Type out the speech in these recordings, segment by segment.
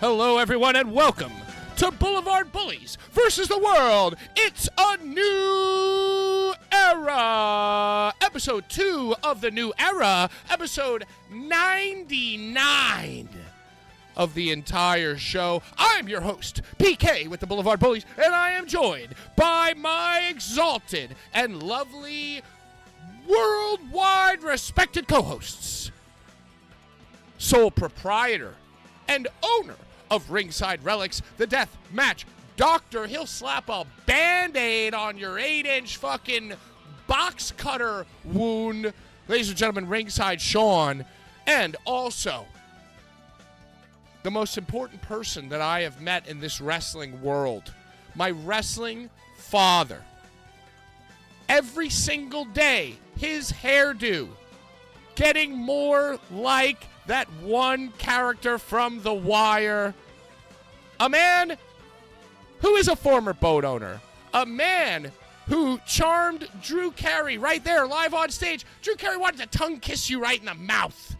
Hello, everyone, and welcome to Blvd Bullies versus the world. It's a new era. Episode 2 of the new era. Episode 99 of the entire show. I'm your host, PK with the Blvd Bullies, and I am joined by my exalted and lovely, worldwide respected co-hosts. Sole proprietor and owner of Ringside Relics, the Death Match Doctor. He'll slap a Band-Aid on your 8-inch fucking box cutter wound. Ladies and gentlemen, Ringside Sean. And also, the most important person that I have met in this wrestling world, my wrestling father. Every single day, his hairdo getting more like that one character from The Wire. A man who is a former boat owner. A man who charmed Drew Carey right there, live on stage. Drew Carey wanted to tongue kiss you right in the mouth.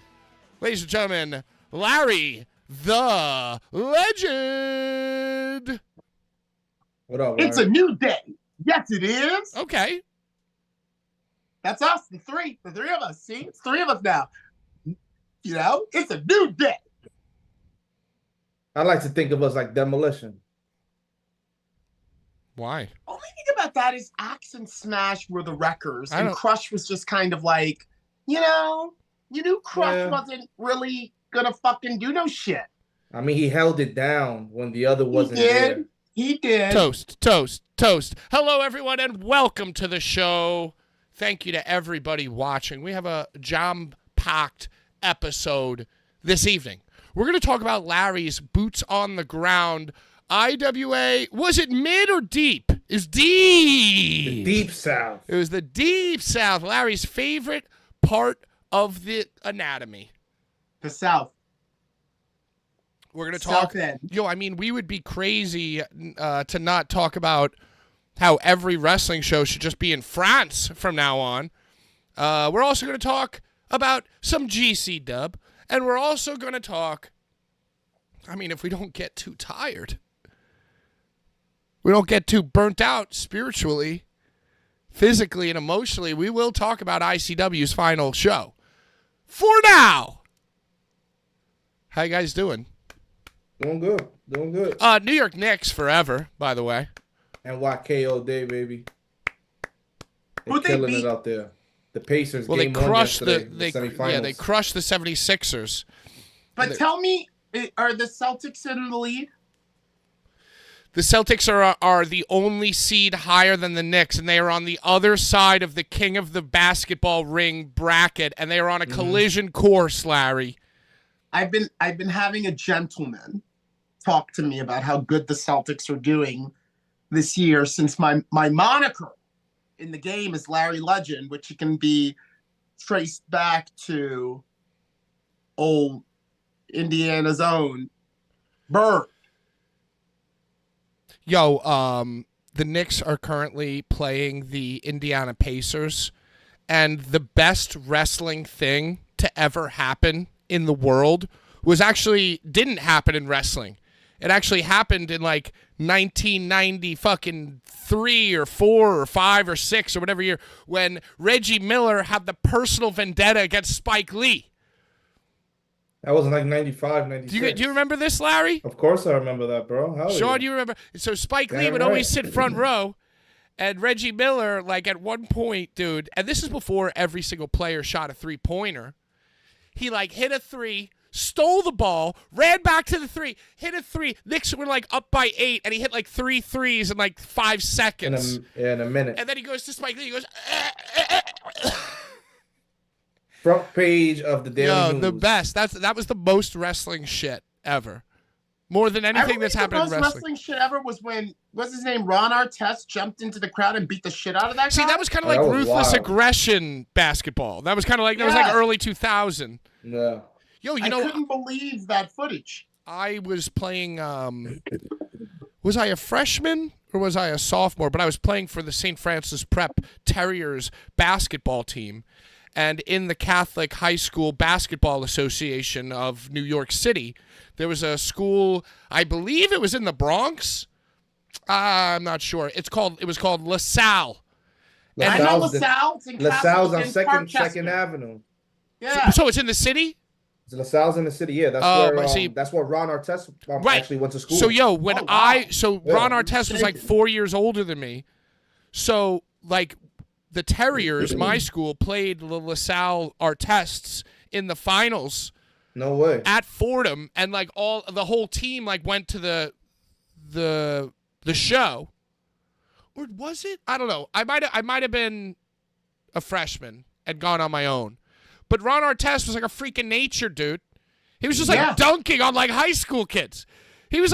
Ladies and gentlemen, Larry the Legend. What up, Larry? It's a new day. Yes, it is. Okay. That's us, the three of us. See, it's three of us now. You know, it's a new day. I like to think of us like Demolition. Why? Only thing about that is Axe and Smash were the wreckers, and Crush was just kind of like, you knew Crush wasn't really gonna fucking do no shit. I mean, he held it down when the other wasn't there. He did. Toast, toast, toast. Hello, everyone, and welcome to the show. Thank you to everybody watching. We have a jam-packed episode this evening. We're going to talk about Larry's boots on the ground. IWA, was it mid or deep? It's deep. The Deep South. It was the Deep South. Larry's favorite part of the anatomy. The South. We're going to talk. South End. I mean, we would be crazy to not talk about how every wrestling show should just be in France from now on. We're also going to talk about some GC dub, and we're also going to talk, I mean, if we don't get too tired, we don't get too burnt out spiritually, physically, and emotionally, we will talk about ICW's final show. For now, how you guys doing? Doing good. Doing good. New York Knicks forever, by the way. And YKO Day, baby. Who'd they killing beat? it out there. The Pacers Well, game they crushed the semifinals. they crushed the 76ers. But tell me, are the Celtics in the lead? The Celtics are the only seed higher than the Knicks, and they are on the other side of the king of the basketball ring bracket, and they are on a collision course, Larry. I've been having a gentleman talk to me about how good the Celtics are doing this year, since my moniker in the game is Larry Legend, which can be traced back to old Indiana's own Bird. The Knicks are currently playing the Indiana Pacers, and the best wrestling thing to ever happen in the world didn't happen in wrestling. It actually happened in like 1990 fucking 3 or 4 or 5 or 6 or whatever year, when Reggie Miller had the personal vendetta against Spike Lee. That was like 95, 96. Do you remember this, Larry? Of course I remember that, bro. Hell Sean, yeah. you remember? So Spike Lee would always sit front row, and Reggie Miller, like at one point, dude, and this is before every single player shot a three-pointer, he like hit a three, stole the ball, ran back to the three, hit a three. Knicks were like up by 8, and he hit like 3 threes in like 5 seconds. In a minute. And then he goes to Spike Lee. He goes, Front page of the Daily News. The best. That was the most wrestling shit ever. More than anything that's happened in The most wrestling. shit ever was when, what's his name, Ron Artest jumped into the crowd and beat the shit out of that guy. See, that was kind of like ruthless aggression basketball. That was kind of like, that was like early 2000. Yeah. I couldn't believe that footage. I was playing, was I a freshman or was I a sophomore? But I was playing for the St. Francis Prep Terriers basketball team. And in the Catholic High School Basketball Association of New York City, there was a school, I believe it was in the Bronx. I'm not sure. It was called LaSalle. I know LaSalle. It's in LaSalle's on Second Second Avenue. Yeah. So it's in the city? LaSalle's in the city. Yeah, that's where Ron Artest actually went to school. So Ron Artest was like 4 years older than me. So like the Terriers, my school, played the LaSalle Artests in the finals. No way. At Fordham, and like the whole team like went to the show. Or was it? I don't know. I might have been a freshman and gone on my own. But Ron Artest was like a freak of nature, dude. He was just like dunking on like high school kids. He looked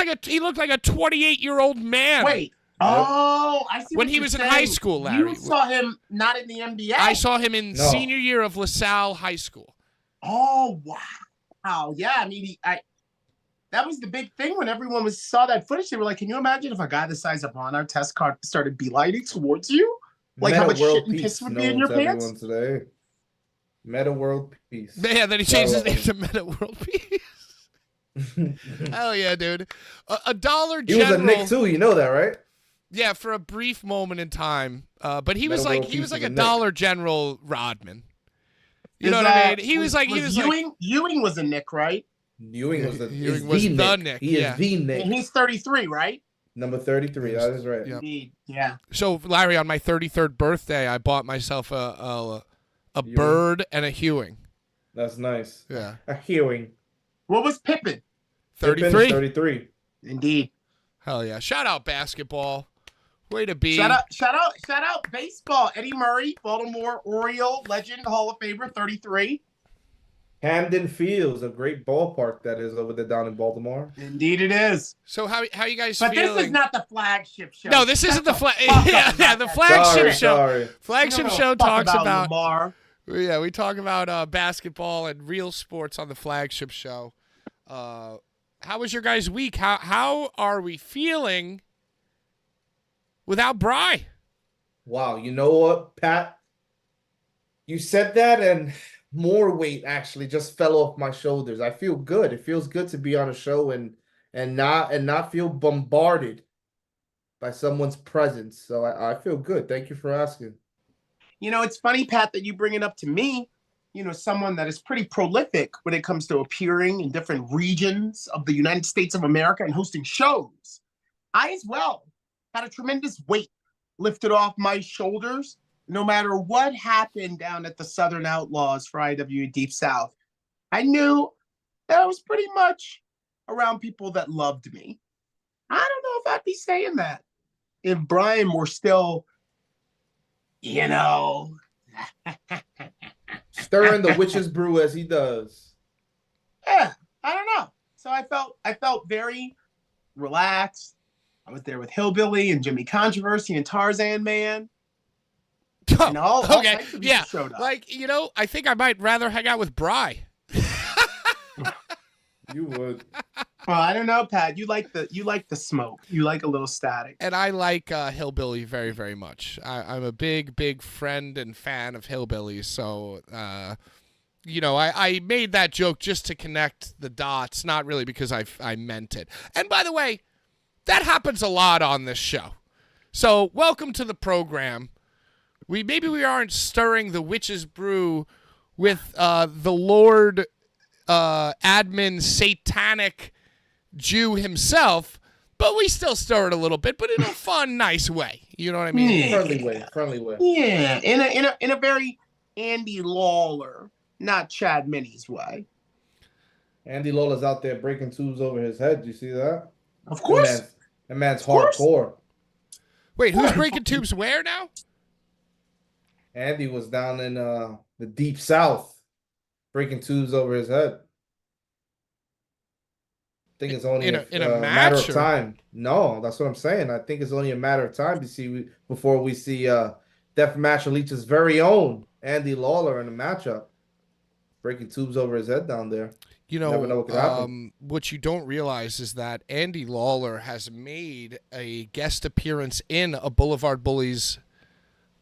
like a 28-year-old man. Wait. Oh, I see. When he was in high school, Larry. You saw him not in the NBA. I saw him in senior year of LaSalle High School. Oh, wow. Yeah, I mean, that was the big thing when everyone saw that footage. They were like, can you imagine if a guy the size of Ron Artest started beelining towards you? Like how much shit and piss would be in your pants? Today. Meta World Peace. Yeah, then he changed his name to Meta World Peace. Hell yeah, dude. A Dollar General. He was a Knick too, you know that, right? Yeah, for a brief moment in time. But he was like a Dollar General Rodman. You know what I mean? Ewing was a Knick, right? Ewing was the Knick. He is the Knick. And he's 33, right? Number 33, that is right. Yep. Indeed, yeah. So, Larry, on my 33rd birthday, I bought myself a bird and a Ewing. That's nice. Yeah. A Ewing. What was Pippen? 33? 33. Indeed. Hell yeah. Shout out basketball. Way to be. Shout out baseball. Eddie Murray, Baltimore Oriole legend, Hall of Famer, 33. Hamden Fields, a great ballpark that is over there down in Baltimore. Indeed it is. So how you guys feeling? But this is not the flagship show. No, this isn't the the flagship show. Sorry. Flagship show talks about Lamar. Yeah, we talk about basketball and real sports on the flagship show. How was your guys' week? How are we feeling without Bry? Wow, you know what, Pat? You said that and more weight actually just fell off my shoulders. I feel good. It feels good to be on a show and not feel bombarded by someone's presence. So I feel good. Thank you for asking. You know, it's funny, Pat, that you bring it up to me. You know, someone that is pretty prolific when it comes to appearing in different regions of the United States of America and hosting shows. I as well had a tremendous weight lifted off my shoulders. No matter what happened down at the Southern Outlaws for IWA Deep South, I knew that I was pretty much around people that loved me. I don't know if I'd be saying that if Brian were still, you know, stirring the witch's brew as he does. Yeah, I don't know. So I felt very relaxed. I was there with Hillbilly and Jimmy Controversy and Tarzan Man. Oh, okay. Yeah. Like, you know, I think I might rather hang out with Bry. You would. Well, I don't know, Pat. You like the smoke. You like a little static. And I like Hillbilly very, very much. I'm a big friend and fan of Hillbilly. So, you know, I made that joke just to connect the dots, not really because I meant it. And by the way, that happens a lot on this show. So welcome to the program. Maybe we aren't stirring the witch's brew with the Lord admin satanic Jew himself, but we still stir it a little bit, but in a fun, nice way. You know what I mean? Yeah. Friendly way. Yeah, in a very Andy Lawler, not Chad Minnie's way. Andy Lawler's out there breaking tubes over his head. Do you see that? Of course. That man's hardcore. Wait, who's breaking tubes where now? Andy was down in the Deep South breaking tubes over his head. I think it's only a matter of time. No, that's what I'm saying. I think it's only a matter of time before we see Death Match Elite's very own Andy Lawler in a matchup, breaking tubes over his head down there. You know, what you don't realize is that Andy Lawler has made a guest appearance in a Blvd Bullies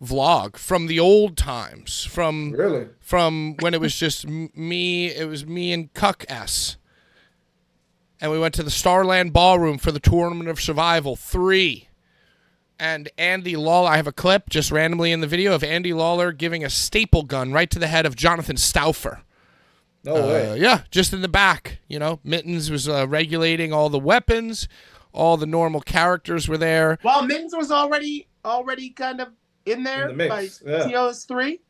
vlog from the old times, Really? from when it was just me. It was me and Cuck S. And we went to the Starland Ballroom for the Tournament of Survival 3. And Andy Lawler, I have a clip just randomly in the video of Andy Lawler giving a staple gun right to the head of Jonathan Stauffer. No way. Yeah, just in the back. You know, Mittens was regulating all the weapons. All the normal characters were there. Well, Mittens was already kind of in there In the mix, by yeah. TOS3.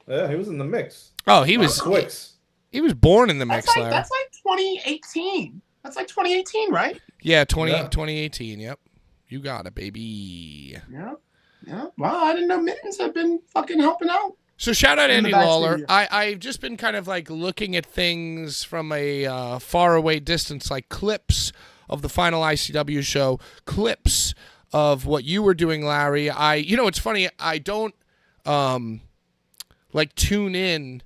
Yeah, he was in the mix. Oh, he was Twix. he was born in the mix, Larry. That's like 2018. That's like 2018, right? Yeah, 2018, yep. You got it, baby. Yeah. Yeah. Well, I didn't know Mittens had been fucking helping out. So shout out In the Andy back Lawler. studio. I've just been kind of like looking at things from a far away distance, like clips of the final ICW show, clips of what you were doing, Larry. You know, it's funny. I don't like tune in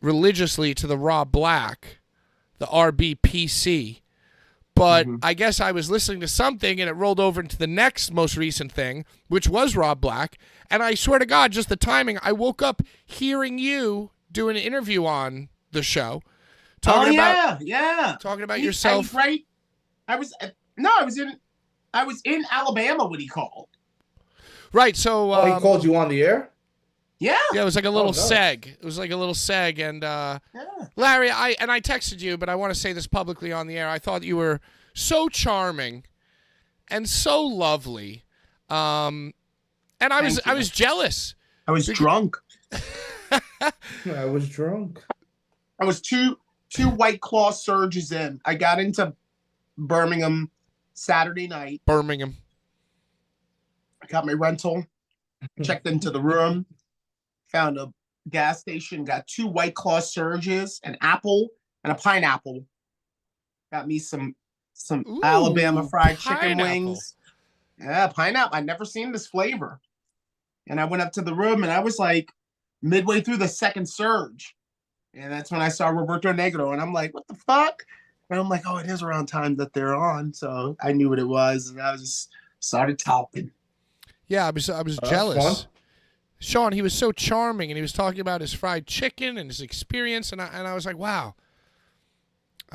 religiously to the Rob Black, the RBPC. But I guess I was listening to something and it rolled over into the next most recent thing, which was Rob Black. And I swear to God, just the timing, I woke up hearing you do an interview on the show. Talking about yourself. Right. I was in Alabama when he called. Right. So he called you on the air? Yeah. Yeah, it was like a little nice. seg. It was like a little seg. And Larry, I texted you, but I want to say this publicly on the air. I thought you were so charming and so lovely. And I was jealous. I was drunk. I was drunk. I was two White Claw surges in. I got into Birmingham Saturday night. Birmingham. I got my rental, checked into the room, found a gas station, got 2 White Claw surges, an apple, and a pineapple. Got me some Ooh, Alabama fried chicken pineapple. wings. Yeah, pineapple. I'd never seen this flavor. And I went up to the room and I was like midway through the second surge. And that's when I saw Roberto Negro. And I'm like, what the fuck? And I'm like, oh, it is around time that they're on. So I knew what it was. And I just started talking. Yeah, I was jealous. Sean, he was so charming, and he was talking about his fried chicken and his experience, and I was like, wow.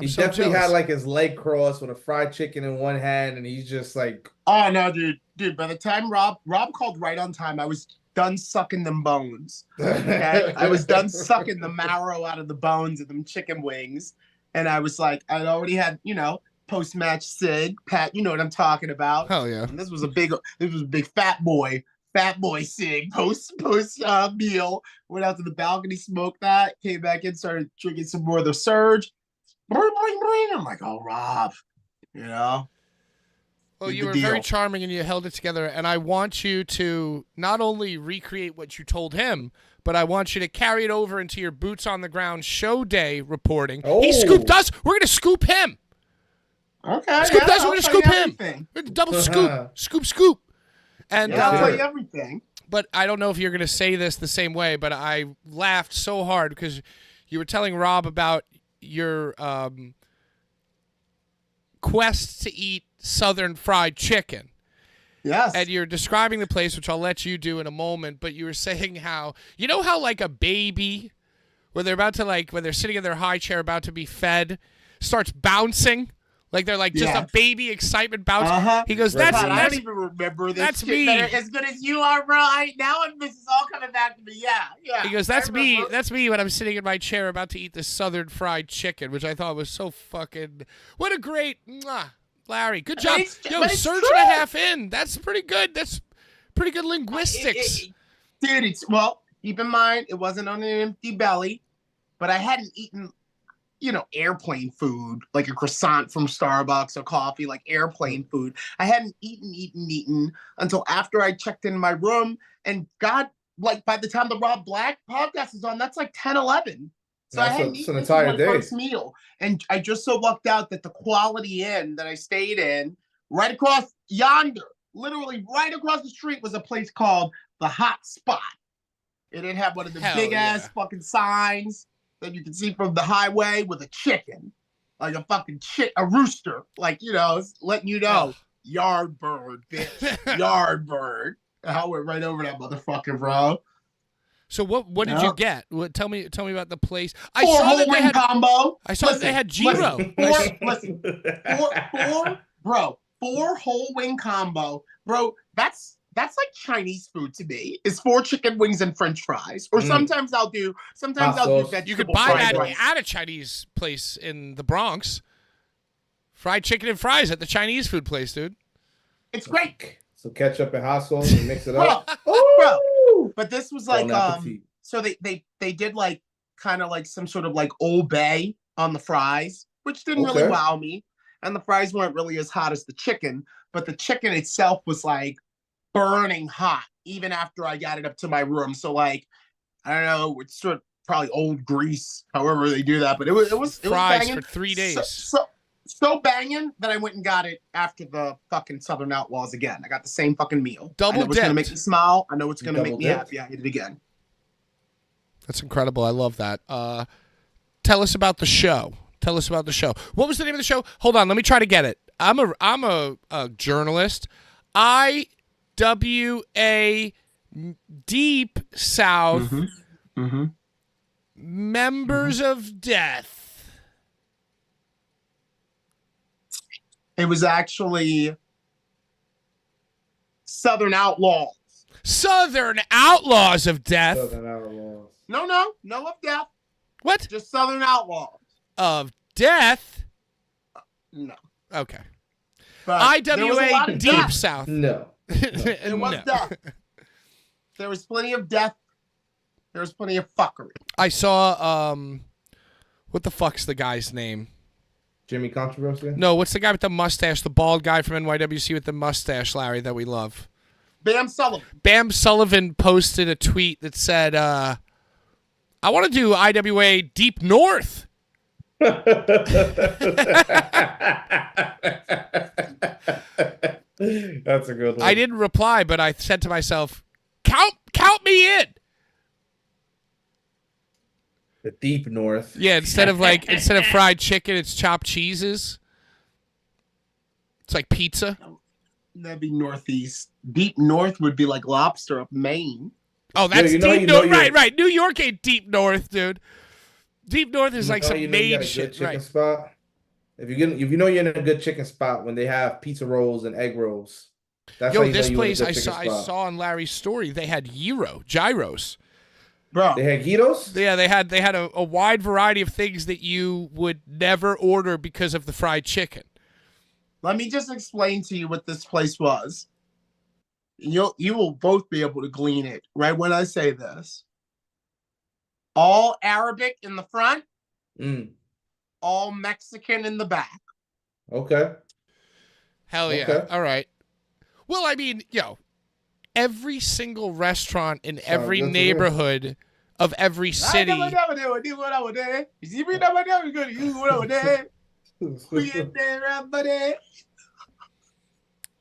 He definitely had like his leg crossed with a fried chicken in one hand, and he's just like, oh no, dude. By the time Rob called right on time, I was done sucking them bones. Okay? I was done sucking the marrow out of the bones of them chicken wings, and I was like, I'd already had, post-match sig. Pat, you know what I'm talking about. Hell yeah. And this was a big fat boy sig post meal. Went out to the balcony, smoked that, came back in, started drinking some more of the surge. Bling, bling, bling. I'm like, oh, Rob, Well, you were very charming and you held it together. And I want you to not only recreate what you told him, but I want you to carry it over into your boots on the ground show day reporting. Oh. He scooped us. We're going to scoop him. Okay. Scoop us. We're going to scoop him. Everything. Double scoop. Scoop. And Yeah, I'll tell you everything. But I don't know if you're going to say this the same way, but I laughed so hard because you were telling Rob about your quest to eat Southern fried chicken. Yes. And you're describing the place, which I'll let you do in a moment, but you were saying how like a baby, when they're sitting in their high chair about to be fed, starts bouncing? Like they're like just a baby excitement bounce. Uh-huh. He goes, God, that's I don't even remember this. that's shit me. better as good as you are, bro. Now this is all coming back to me. Yeah. He goes, that's me. That's me when I'm sitting in my chair about to eat this Southern fried chicken, which I thought was so fucking. What a great, Larry. Good job. Yo, surge and a half in. That's pretty good. That's pretty good linguistics. Dude, keep in mind, it wasn't on an empty belly, but I hadn't eaten, airplane food, like a croissant from Starbucks or coffee, like airplane food. I hadn't eaten until after I checked in my room. And God, like by the time the Rob Black podcast is on, that's like 10-11. So I hadn't eaten an entire day. First meal. And I just so lucked out that the Quality Inn that I stayed in, right across yonder, literally right across the street, was a place called The Hot Spot. It didn't have one of the big-ass fucking signs that you can see from the highway with a chicken, like a fucking a rooster, like, letting you know, yard bird, bitch, yard bird. I went right over that motherfucker, bro. So what did Yeah. you get? Tell me about the place. I Four saw whole that they wing had. combo. I saw that they had Giro. Listen, four whole wing combo, bro. That's like Chinese food to me. It's 4 chicken wings and French fries, or sometimes I'll do Hot sauce. vegetable You could buy fried that rice. at a Chinese place in the Bronx. Fried chicken and fries at the Chinese food place, dude. It's great, So ketchup and hot sauce and mix it up. bro. But this was like Bon appetit. so they did like kind of like some sort of like Old Bay on the fries, which didn't really Okay. wow me. And the fries weren't really as hot as the chicken, but the chicken itself was like burning hot even after I got it up to my room. So like, I don't know, it's sort of probably old grease, however they do that, but it was Fries banging for 3 days. So banging that I went and got it after the fucking Southern Outlaws again. I got the same fucking meal. I know it's gonna make me smile. I know it's gonna make me happy. I eat it again. That's incredible. I love that. Tell us about the show. Tell us about the show. What was the name of the show? Hold on, let me try to get it. I'm a journalist. IWA Deep South Members of Death. It was actually Southern Outlaws. Southern Outlaws of Death. Southern Outlaws. No of death. What? Just Southern Outlaws. Of Death? No. Okay. But there was a lot IWA of Deep death. South. No. There was death. There was plenty of death. There was plenty of fuckery. I saw what the fuck's the guy's name? Jimmy Controversy? No, what's the guy with the mustache? The bald guy from NYWC with the mustache, Larry, that we love. Bam Sullivan. Bam Sullivan posted a tweet that said, I want to do IWA Deep North. That's a good one. I didn't reply, but I said to myself, count me in. The Deep North. Yeah, instead of fried chicken, it's chopped cheeses. It's like pizza. That'd be Northeast. Deep North would be like lobster up Maine. Oh, that's you know, Deep North. Right. New York ain't Deep North, dude. Deep North is like some Maine shit, right? Spot. If you know you're in a good chicken spot when they have pizza rolls and egg rolls. That's how you this know place I saw on Larry's story, they had gyros. Bro. They had gyros? Yeah, they had a wide variety of things that you would never order because of the fried chicken. Let me just explain to you what this place was. You will both be able to glean it right when I say this. All Arabic in the front, all Mexican in the back. Okay. Hell yeah. Okay. All right. Well, I mean, every single restaurant in every neighborhood of every city.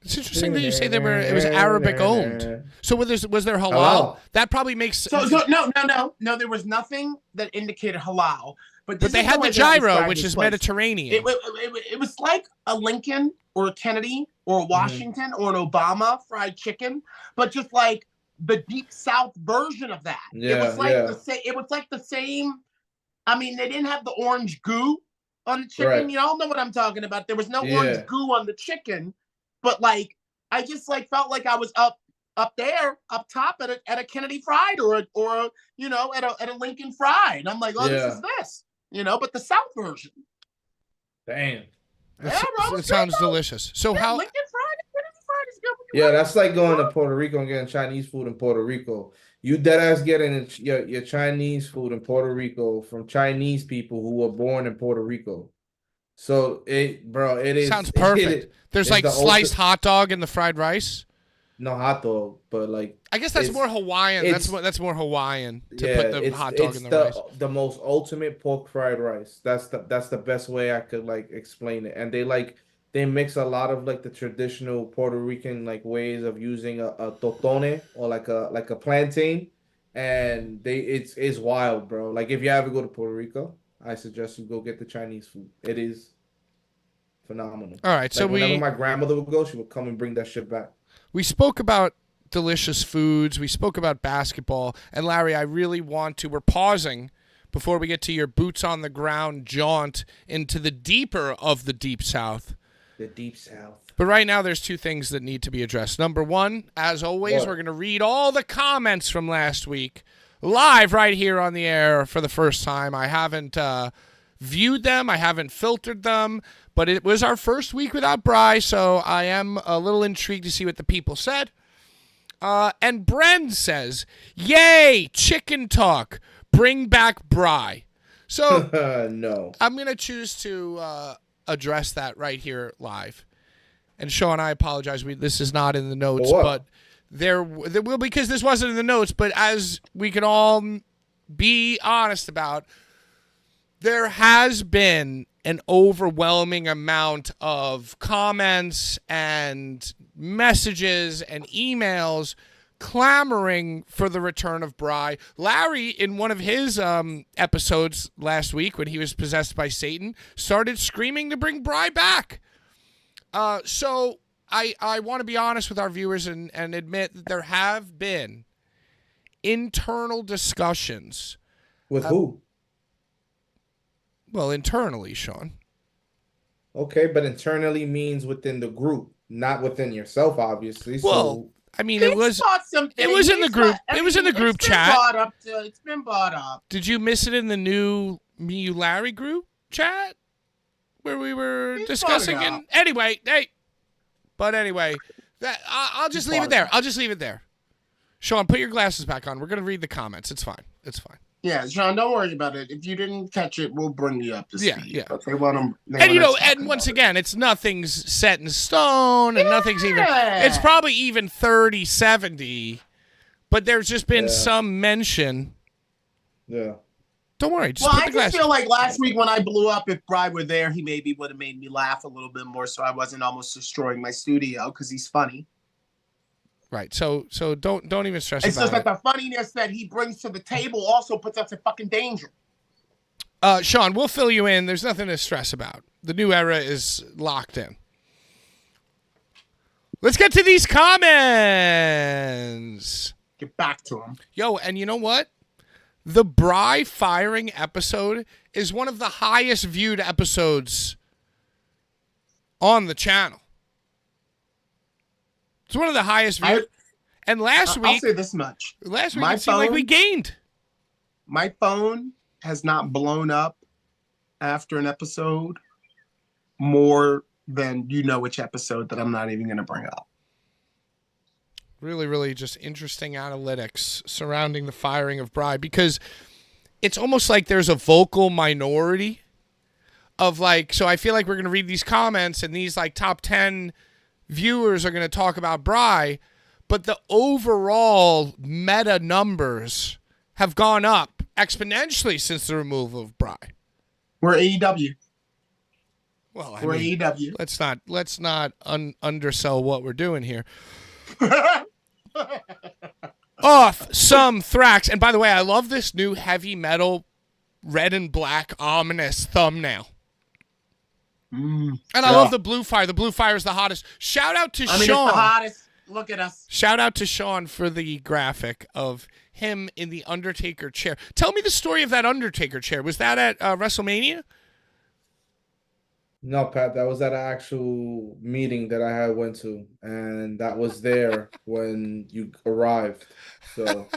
It's interesting that you say it was Arabic owned. So was there halal? Halal. That probably makes So no. There was nothing that indicated halal. But they had the gyro, which is Mediterranean. It was like a Lincoln or a Kennedy or a Washington or an Obama fried chicken, but just like the Deep South version of that. Yeah, it was like the same. I mean, they didn't have the orange goo on the chicken. Right. You all know what I'm talking about. There was no orange goo on the chicken, but like I just like felt like I was up there, up top at a Kennedy fried or at a Lincoln fried. And I'm like, this is this. But the South version. Damn. It sounds delicious. So how? Lincoln fried is good. Yeah, that's like going to Puerto Rico and getting Chinese food in Puerto Rico. You deadass getting your Chinese food in Puerto Rico from Chinese people who were born in Puerto Rico. So it is. Sounds perfect. There's like sliced hot dog and the fried rice. No hot dog, but like I guess that's more Hawaiian. That's more Hawaiian to put the hot dog in the rice. The most ultimate pork fried rice. That's the best way I could like explain it. And they mix a lot of like the traditional Puerto Rican like ways of using a totone or like a plantain, and it's wild, bro. Like if you ever go to Puerto Rico, I suggest you go get the Chinese food. It is phenomenal. All right, so whenever my grandmother would go, she would come and bring that shit back. We spoke about delicious foods. We spoke about basketball. And Larry, I really want to, we're pausing before we get to your boots on the ground jaunt into the deeper of the Deep South. The Deep South. But right now, there's two things that need to be addressed. Number one, as always, What? we're going to read all the comments from last week live right here on the air for the first time. I haven't viewed them. I haven't filtered them. But it was our first week without Bry, so I am a little intrigued to see what the people said. And Bren says, yay, chicken talk. Bring back Bry. So No. I'm going to choose to address that right here live. And Sean, I apologize. This is not in the notes, but there will, because this wasn't in the notes, but as we can all be honest about, there has been an overwhelming amount of comments and messages and emails clamoring for the return of Bry. Larry, in one of his episodes last week when he was possessed by Satan, started screaming to bring Bry back. So I want to be honest with our viewers and admit that there have been internal discussions. With who? Well, internally, Sean. Okay, but internally means within the group, not within yourself, obviously. Well, I mean, it was in the group. It was in the group chat. It's been brought up. Did you miss it in the new Me You Larry group chat where we were discussing it? Anyway, that I'll just leave it there. I'll just leave it there. Sean, put your glasses back on. We're gonna read the comments. It's fine. It's fine. Yeah, Sean, don't worry about it. If you didn't catch it, we'll bring you up to speed. Yeah. But they want them. And once again, it's nothing's set in stone, and nothing's even. It's probably even 30-70, but there's just been some mention. Yeah. Don't worry. Just I just feel like last week when I blew up, if Bry were there, he maybe would have made me laugh a little bit more, so I wasn't almost destroying my studio because he's funny. Right. So don't even stress it's about it. It's just that the funniness that he brings to the table also puts us in fucking danger. Sean, we'll fill you in. There's nothing to stress about. The new era is locked in. Let's get to these comments. Get back to him. Yo, and you know what? The Bry firing episode is one of the highest viewed episodes on the channel. It's one of the highest viewed. And last week, I'll say this much. Last week, it seemed like we gained. My phone has not blown up after an episode more than you know which episode that I'm not even going to bring up. Really, really just interesting analytics surrounding the firing of Bry, because it's almost like there's a vocal minority of like, so I feel like we're going to read these comments and these like top 10 viewers are going to talk about Bry, but the overall meta numbers have gone up exponentially since the removal of Bry. We're AEW. Well, we're AEW. Let's not undersell what we're doing here. Off some Thrax. And by the way, I love this new heavy metal red and black ominous thumbnail. And I love the blue fire. The blue fire is the hottest. Shout out to Sean. It's the hottest. Look at us. Shout out to Sean for the graphic of him in the Undertaker chair. Tell me the story of that Undertaker chair. Was that at WrestleMania? No, Pat, that was at an actual meeting that I had went to, and that was there when you arrived. So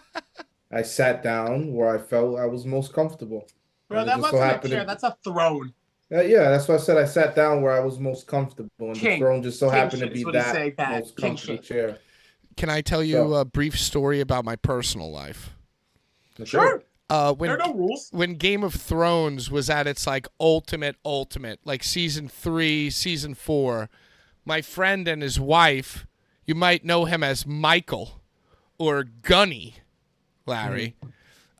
I sat down where I felt I was most comfortable. Bro, that wasn't a chair. That's a throne. Yeah, that's why I said I sat down where I was most comfortable, and the throne just so happened to be that most comfortable chair. Can I tell you a brief story about my personal life? Sure. There are no rules. When Game of Thrones was at its like ultimate, like season 3, season 4, my friend and his wife, you might know him as Michael or Gunny, Larry.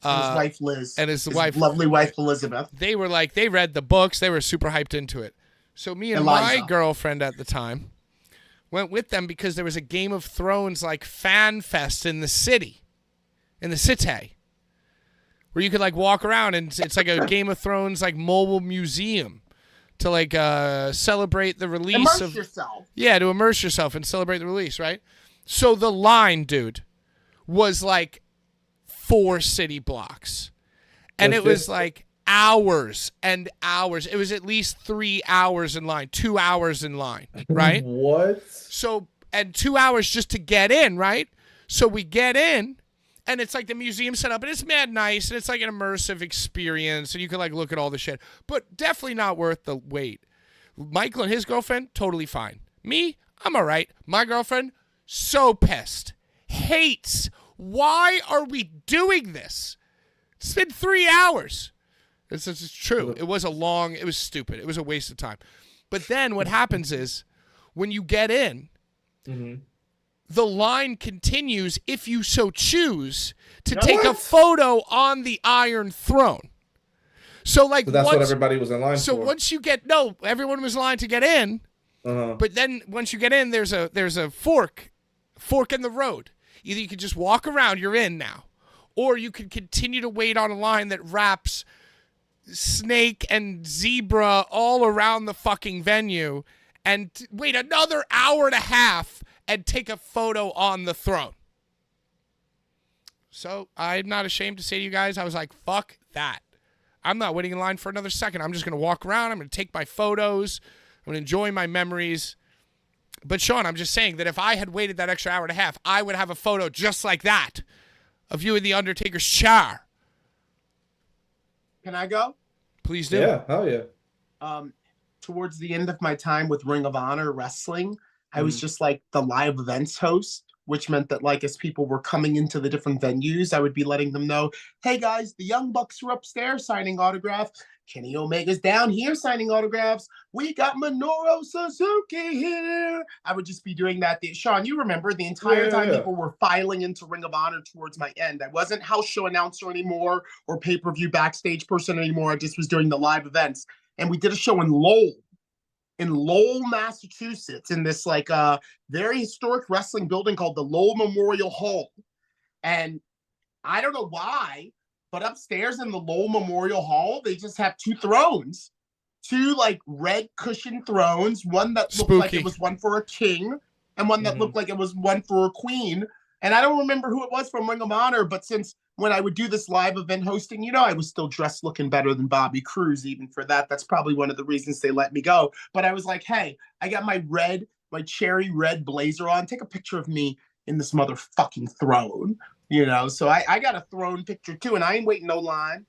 And his wife Liz. And his lovely wife Elizabeth. They were like, they read the books. They were super hyped into it. So me and my girlfriend at the time went with them because there was a Game of Thrones like fan fest in the city, where you could like walk around and it's like a Game of Thrones like mobile museum to like celebrate the release immerse yourself. Yeah, to immerse yourself and celebrate the release, right? So the line, dude, was like 4 city blocks. And it was like hours and hours. It was at least 3 hours in line, 2 hours in line, right? What? So, and 2 hours just to get in, right? So we get in, and it's like the museum set up, and it's mad nice, and it's like an immersive experience, and you can like look at all the shit, but definitely not worth the wait. Michael and his girlfriend, totally fine. Me, I'm all right. My girlfriend, so pissed. Hates. Why are we doing this? It's been 3 hours. It's true. It was stupid. It was a waste of time. But then what happens is when you get in, the line continues, if you so choose, to take a photo on the Iron Throne. So that's what everybody was in line for. So once you get, everyone was in line to get in. But then once you get in, there's a fork in the road. Either you can just walk around, you're in now, or you can continue to wait on a line that wraps snake and zebra all around the fucking venue and wait another hour and a half and take a photo on the throne. So I'm not ashamed to say to you guys, I was like, fuck that. I'm not waiting in line for another second. I'm just going to walk around. I'm going to take my photos. I'm going to enjoy my memories. But Sean, I'm just saying that if I had waited that extra hour and a half, I would have a photo just like that of you in the Undertaker's chair. Can I go? Please do. Yeah, hell yeah. Towards the end of my time with Ring of Honor Wrestling, I was just like the live events host, which meant that like as people were coming into the different venues, I would be letting them know, hey guys, the Young Bucks are upstairs signing autographs. Kenny Omega's down here signing autographs. We got Minoru Suzuki here. I would just be doing that. Sean, you remember the entire time people were filing into Ring of Honor towards my end. I wasn't house show announcer anymore or pay-per-view backstage person anymore. I just was doing the live events. And we did a show in Lowell, Massachusetts, in this like very historic wrestling building called the Lowell Memorial Hall. And I don't know why, but upstairs in the Lowell Memorial Hall, they just have 2 thrones, 2 like red cushion thrones, one that looked like it was one for a king and one that looked like it was one for a queen. And I don't remember who it was from Ring of Honor, but since when I would do this live event hosting, I was still dressed looking better than Bobby Cruz, even for that. That's probably one of the reasons they let me go. But I was like, hey, I got my cherry red blazer on. Take a picture of me in this motherfucking throne. So I got a throne picture too, and I ain't waiting no line.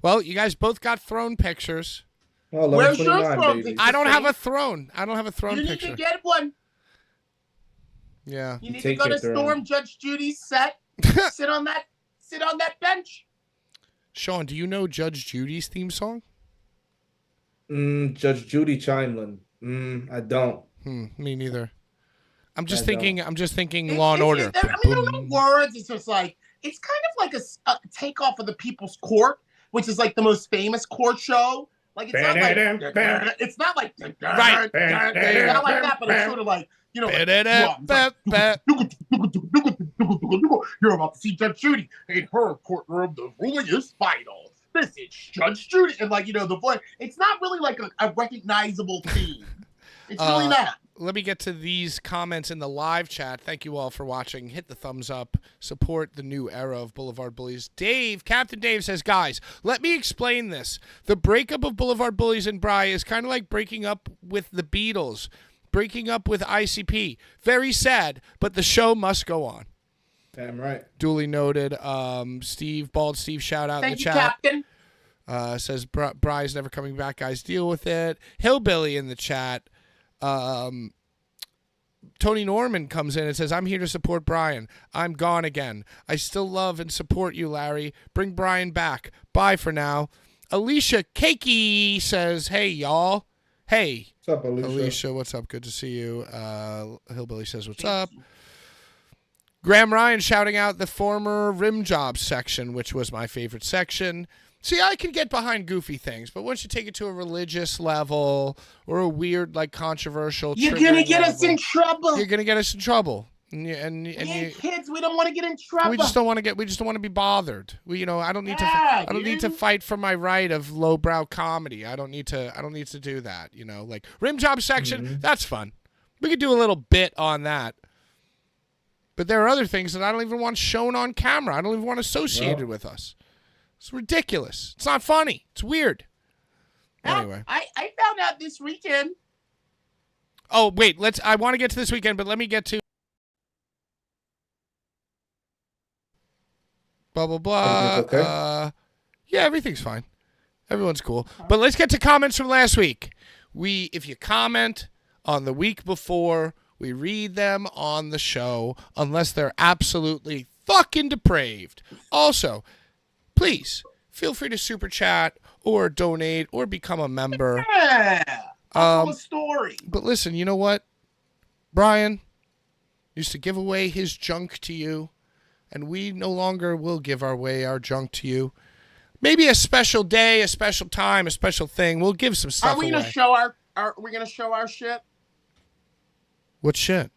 Well, you guys both got throne pictures. Oh, where's your throne picture? I don't have a throne. I don't have a throne picture. You need to get one. Yeah. You need to go to Storm Judge Judy's set. sit on that bench. Sean, do you know Judge Judy's theme song? Judge Judy Chimelin. I don't. Me neither. I'm just thinking Law and Order. There are no words. It's just like, it's kind of like a takeoff of the People's Court, which is like the most famous court show. Like it's not like it's not like right. It's not like that, but it's sort of like you're about to see Judge Judy in her courtroom. The ruling is final. This is Judge Judy, and like the voice. It's not really like a recognizable theme. It's really not. Let me get to these comments in the live chat. Thank you all for watching. Hit the thumbs up. Support the new era of Blvd Bullies. Captain Dave says, guys, let me explain this. The breakup of Blvd Bullies and Bry is kind of like breaking up with the Beatles, breaking up with ICP. Very sad, but the show must go on. Damn right. Duly noted. Bald Steve, shout out in the chat. Thank you, Captain. Says, Bry's never coming back, guys. Deal with it. Hillbilly in the chat. Tony Norman comes in and says, I'm here to support Brian. I'm gone again. I still love and support you, Larry. Bring Brian back. Bye for now. Alicia Cakey says, hey, y'all. Hey. What's up, Alicia? Alicia, what's up? Good to see you. Hillbilly says, what's up? Graham Ryan shouting out the former rim job section, which was my favorite section. See, I can get behind goofy things, but once you take it to a religious level or a weird, like, controversial, you're gonna get us in trouble. You're gonna get us in trouble. And kids, we don't want to get in trouble. We just don't want to get. We just don't want to be bothered. I don't need to. I don't need to fight for my right of lowbrow comedy. I don't need to do that. Like rim job section. That's fun. We could do a little bit on that. But there are other things that I don't even want shown on camera. I don't even want associated with us. It's ridiculous. It's not funny. It's weird. Anyway. I found out this weekend. Oh, wait. I want to get to this weekend, but let me get to blah, blah, blah. Okay? Yeah, everything's fine. Everyone's cool. But let's get to comments from last week. If you comment on the week before, we read them on the show unless they're absolutely fucking depraved. Also, please feel free to super chat or donate or become a member. Yeah. Tell a story. But listen, you know what? Brian used to give away his junk to you, and we no longer will give away our junk to you. Maybe a special day, a special time, a special thing. We'll give some stuff away. Are we gonna show are we gonna show our shit? What shit?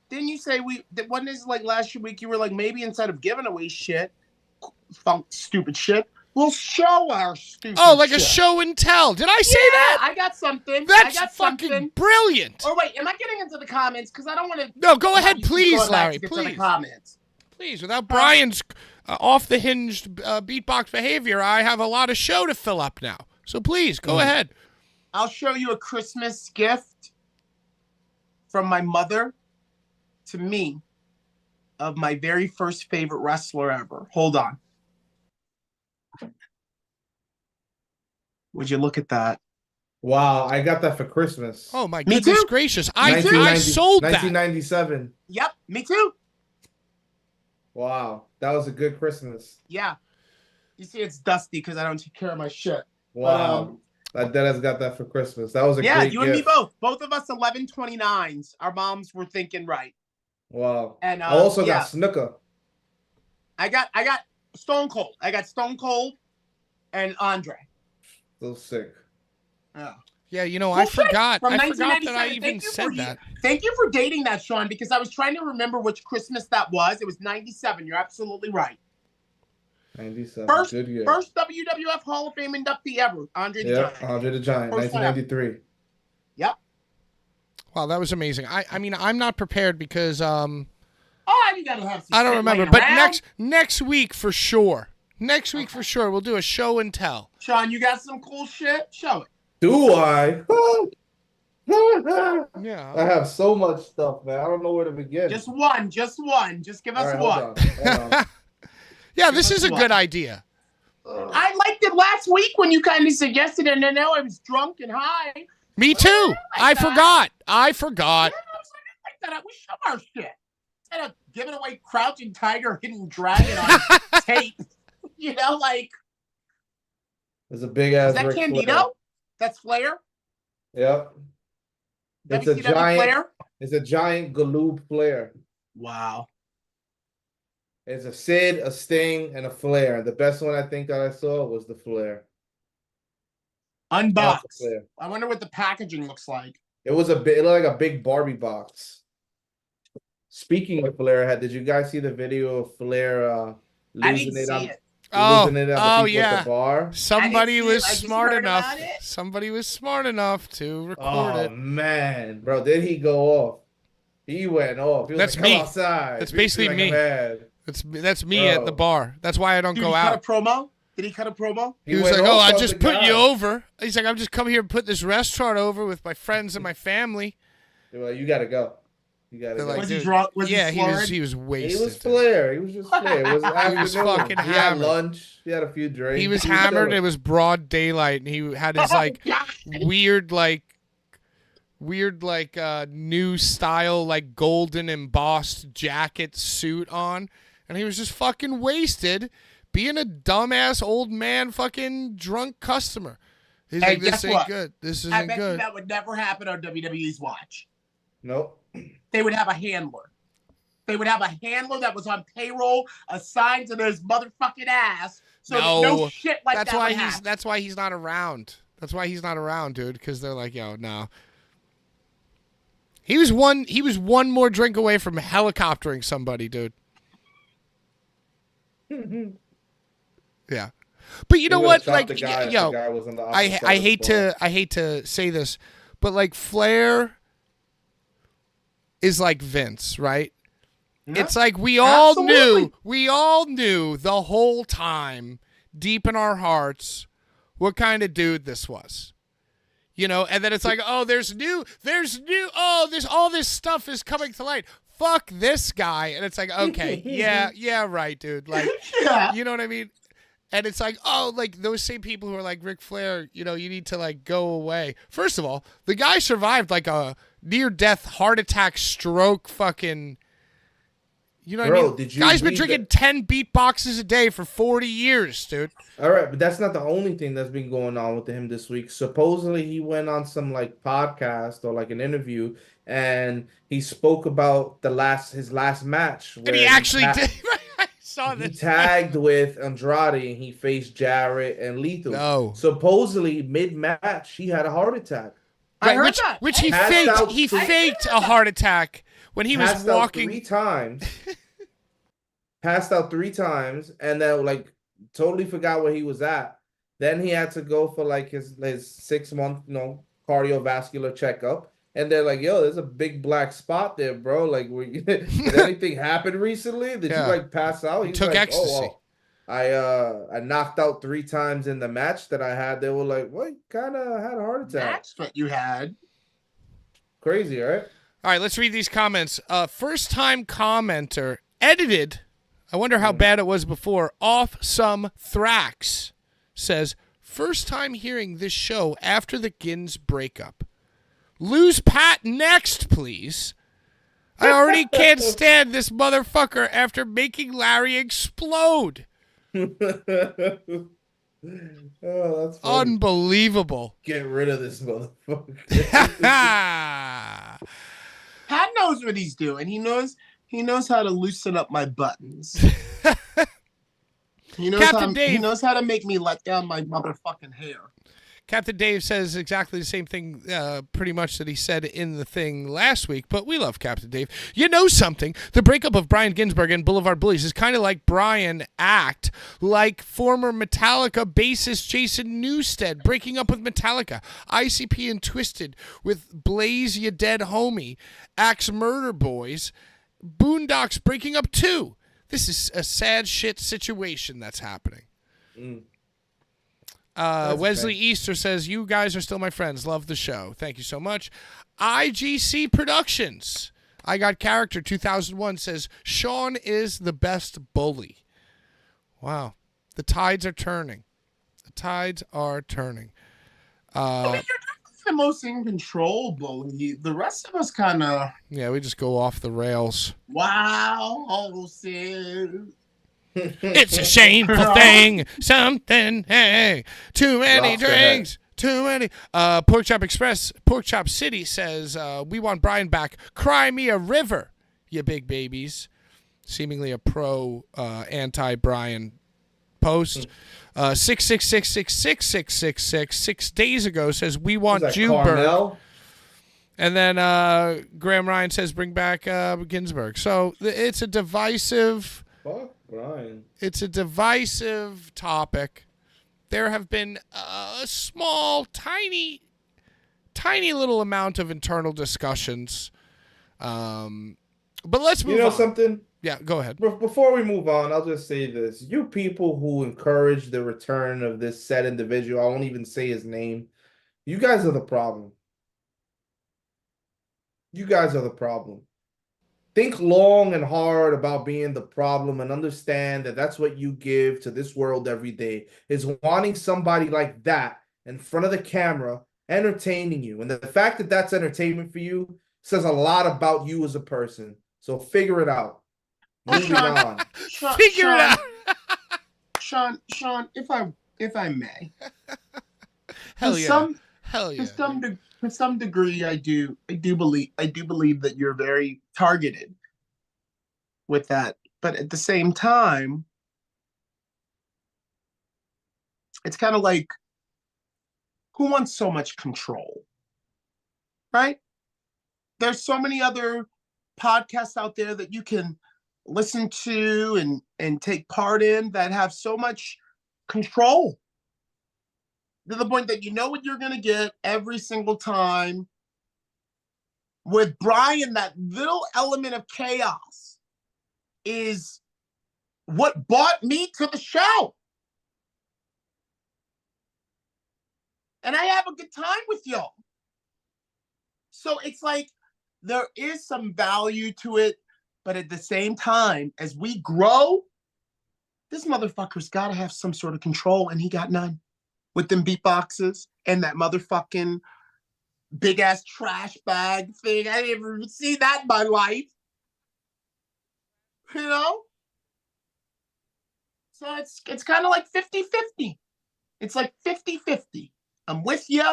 Didn't you say wasn't this like last week you were like maybe instead of giving away shit, stupid shit, we'll show our stupid Oh, like shit. a show and tell. Did I say that? I got something. That's I got fucking something. brilliant. Oh wait, am I getting into the comments? Because I don't want to. No, go ahead, please, Larry. To the Please. comments. Please, without Brian's off-the-hinged beatbox behavior, I have a lot of show to fill up now. So please, go ahead. I'll show you a Christmas gift from my mother to me of my very first favorite wrestler ever. Hold on. Would you look at that? Wow, I got that for Christmas. Oh, my Me goodness too. gracious. I sold that. 1997. Yep, me too. Wow, that was a good Christmas. Yeah. You see, it's dusty because I don't take care of my shit. Wow. That has got that for Christmas. That was a great you and me gift. both. Both of us 11/29s. Our moms were thinking right. Wow. And I also got Snooker. I got Stone Cold. I got Stone Cold and Andre. So sick. Yeah. Yeah, you know, I forgot. From I forgot that I 1997. even said that. Thank you for dating that, Sean, because I was trying to remember which Christmas that was. It was 97. You're absolutely right. 97. First Good year. First WWF Hall of Fame inductee ever, Andre the Yep, Giant. Andre the Giant, First one ever. 1993. Yep. Wow, that was amazing. I mean, I'm not prepared because Oh, you gotta have some I don't shit remember, laying but around. next week for sure. Next week for sure, we'll do a show and tell. Sean, you got some cool shit? Show it. Do I? Yeah. I have so much stuff, man. I don't know where to begin. Just one. Just give us All one. right, hold on. Yeah, this is a What? good idea. I liked it last week when you kind of suggested it, and I know I was drunk and high. Me too. I forgot. I forgot. Yeah, I was like, I like that. We show our shit. Instead of giving away Crouching Tiger, Hidden Dragon on tape. You know, like, There's a big ass. is that Ric Candido? Flair. That's Flair? Yep. It's a WCW giant. Flair? It's a giant Galoob Flair. Wow. It's a Sid, a Sting, and a Flair. The best one I think that I saw was the Flair. Unboxed. Flair. I wonder what the packaging looks like. It was it looked like a big Barbie box. Speaking of Flair, did you guys see the video of Flair I losing didn't it see on it. losing it on the oh people at yeah. the bar? Somebody I didn't see it. was I just smart heard enough. about it. Somebody was smart enough to record Oh it. man, bro, did he go off? He went off. He was That's like, "Come me. outside." That's He was basically like, me. "Man." That's me at the Bro. bar. That's why I don't Did go he cut a out. promo? Did he cut a promo? He was went like, "Oh, off I on just the put guy. you over." He's like, "I'm just coming here and put this restaurant over with my friends and my family." They were like, "You gotta go. You gotta They're go." like, Was he dude, drunk? Was yeah, he he was slurred? he was He wasted. was Flair. He was just Flair. It was afternoon. fucking He had hammered. lunch. He had a few drinks. He was chilling. hammered. It was broad daylight, and he had his like God. weird new style like golden embossed jacket suit on, and he was just fucking wasted, being a dumbass old man, fucking drunk customer. He's Hey, like, "This guess ain't what? good. This I isn't bet you good." that would never happen on WWE's watch. Nope. They would have a handler. They would have a handler that was on payroll assigned to his motherfucking ass. So No, no shit like That's that why would he's. happen. That's why he's not around. That's why he's not around, dude. Because they're like, "Yo, no." He was one more drink away from helicoptering somebody, dude. Yeah, but you know He what? would've chopped Like, the guy if yo, the guy was on the I opposite side of the bar. hate to say this, but like Flair is like Vince, right? Yeah, It's like we all absolutely. knew the whole time, deep in our hearts, what kind of dude this was. And then it's like, oh, there's all this stuff is coming to light. Fuck this guy. And it's like, okay, yeah, right, dude. Like, Yeah. you know what I mean? And it's like, oh, like those same people who are like, Ric Flair, you need to like go away. First of all, the guy survived like a near-death heart attack, stroke, fucking. You know what I mean? Did you Guy's been read drinking 10 beat boxes a day for 40 years, dude. All right, but that's not the only thing that's been going on with him this week. Supposedly, he went on some like podcast or like an interview, and he spoke about his last match And he where actually did. I saw he this. tagged with Andrade and he faced Jarrett and Lethal. No. Supposedly, mid-match, he had a heart attack. I Right, heard that. which he Passed faked. out He three- faked a heart attack when he was Passed out walking. 3 times. Passed out 3 times, and then like totally forgot where he was at. Then he had to go for like his 6-month, cardiovascular checkup. And they're like, yo, there's a big black spot there, bro. Like, did anything happen recently? Did Yeah. you like pass out? He's Took like, ecstasy. Oh, well, I knocked out 3 times in the match that I had. They were like, what? Kind of had a heart attack. That's what you had. Crazy, right? All right, let's read these comments. First time commenter edited. I wonder how bad it was before. Off some Thrax says, first time hearing this show after the Gins breakup. Lose Pat next, please. I already can't stand this motherfucker after making Larry explode. Oh, that's funny. Unbelievable. Get rid of this motherfucker. Pat knows what he's doing. He knows how to loosen up my buttons. He knows how to make me let down my motherfucking hair. Captain Dave says exactly the same thing pretty much that he said in the thing last week, but we love Captain Dave. You know something? The breakup of Brian Ginsberg and Blvd Bullies is kind of like Brian act like former Metallica bassist Jason Newsted breaking up with Metallica, ICP and Twisted with Blaze Ya Dead Homie, Axe Murder Boys, Boondocks breaking up too. This is a sad shit situation that's happening. Wesley Easter says, you guys are still my friends. Love the show. Thank you so much. IGC Productions. I Got Character 2001 says, Sean is the best bully. Wow. The tides are turning. The tides are turning. I mean, you're the most in control bully. The rest of us kind of. Yeah, we just go off the rails. Wow, sis. It's a shameful thing. Something, hey. Too many Lost drinks. Too many. Pork Chop Express, Pork Chop City says, we want Brian back. Cry me a river, you big babies. Seemingly a pro anti-Brian post. 666666666 6 days ago says, we want Jewberg. And then Graham Ryan says, bring back Ginsburg. So it's a divisive... Fuck Brian. It's a divisive topic. There have been a small, tiny little amount of internal discussions. But let's move on. You know something? Yeah, go ahead. Before we move on, I'll just say this. You people who encourage the return of this said individual, I won't even say his name. You guys are the problem. You guys are the problem. Think long and hard about being the problem and understand that that's what you give to this world every day, is wanting somebody like that in front of the camera entertaining you. And the fact that that's entertainment for you says a lot about you as a person. So figure it out. Moving on. Figure it out. Sean, if I may. Hell yeah. To some degree, I do believe that you're very targeted with that. But at the same time, it's kind of like, who wants so much control? Right? There's so many other podcasts out there that you can listen to and take part in that have so much control. To the point that you know what you're going to get every single time. with Brian, that little element of chaos is what brought me to the show. And I have a good time with y'all. So it's like there is some value to it, but at the same time, as we grow, this motherfucker's got to have some sort of control, and he got none. With them beatboxes and that motherfucking big ass trash bag thing. I didn't ever see that in my life. You know? So it's kind of like 50-50. It's like 50-50. I'm with you,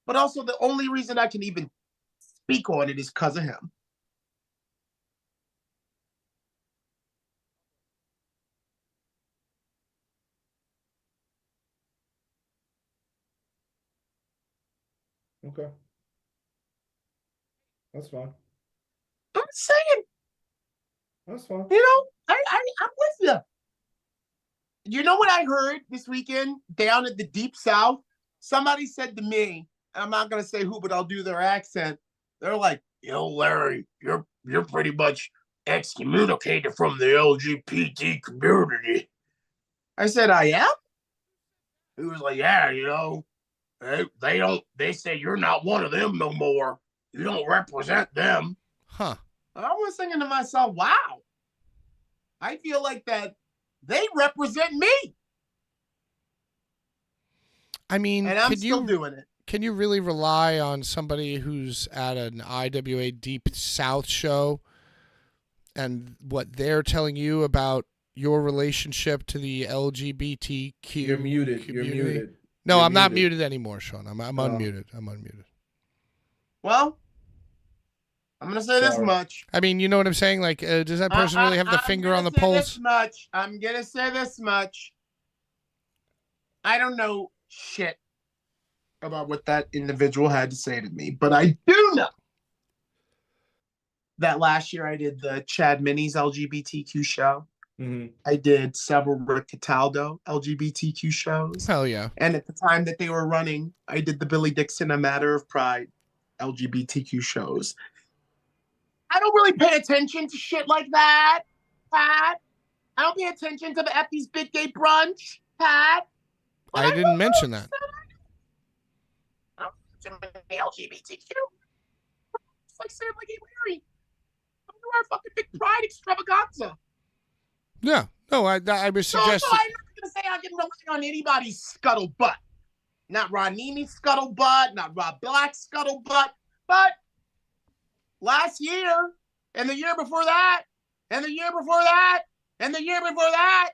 but also the only reason I can even speak on it is because of him. Okay. That's fine. I'm saying, That's fine. you know, I'm with you. You know what I heard this weekend down at the Deep South? Somebody said to me, I'm not gonna say who, but I'll do their accent. They're like, "Yo, Larry, you're pretty much excommunicated from the LGBT community." I said, "I am?" He was like, "Yeah, you know, they say you're not one of them no more. You don't represent them." Huh. I was thinking to myself, wow, I feel like that they represent me. I mean, and I'm still doing it. Can you really rely on somebody who's at an IWA Deep South show and what they're telling you about your relationship to the LGBTQ You're muted. community? You're muted. No, You're I'm not muted anymore, Sean. I'm Oh. unmuted. I'm unmuted. Well, I'm going to say this Sorry. much. I mean, you know what I'm saying? Like, does that person really have the finger on the pulse? I'm going to say this much. I don't know shit about what that individual had to say to me, but I do know that last year I did the Chad Minis LGBTQ show. Mm-hmm. I did several Rick Cataldo LGBTQ shows. Hell yeah. And at the time that they were running, I did the Billy Dixon A Matter of Pride LGBTQ shows. I don't really pay attention to shit like that, Pat. I don't pay attention to the Effie's Big Gay Brunch, Pat. I didn't mention that. I'm LGBTQ. It's like saying, like, hey, Larry, come to our fucking big pride extravaganza. Yeah. No, I was suggesting. So I'm not going to say I can rely on anybody's scuttlebutt. Not Ronini's scuttlebutt, not Rob Black's scuttlebutt, but last year, and the year before that, and the year before that, and the year before that,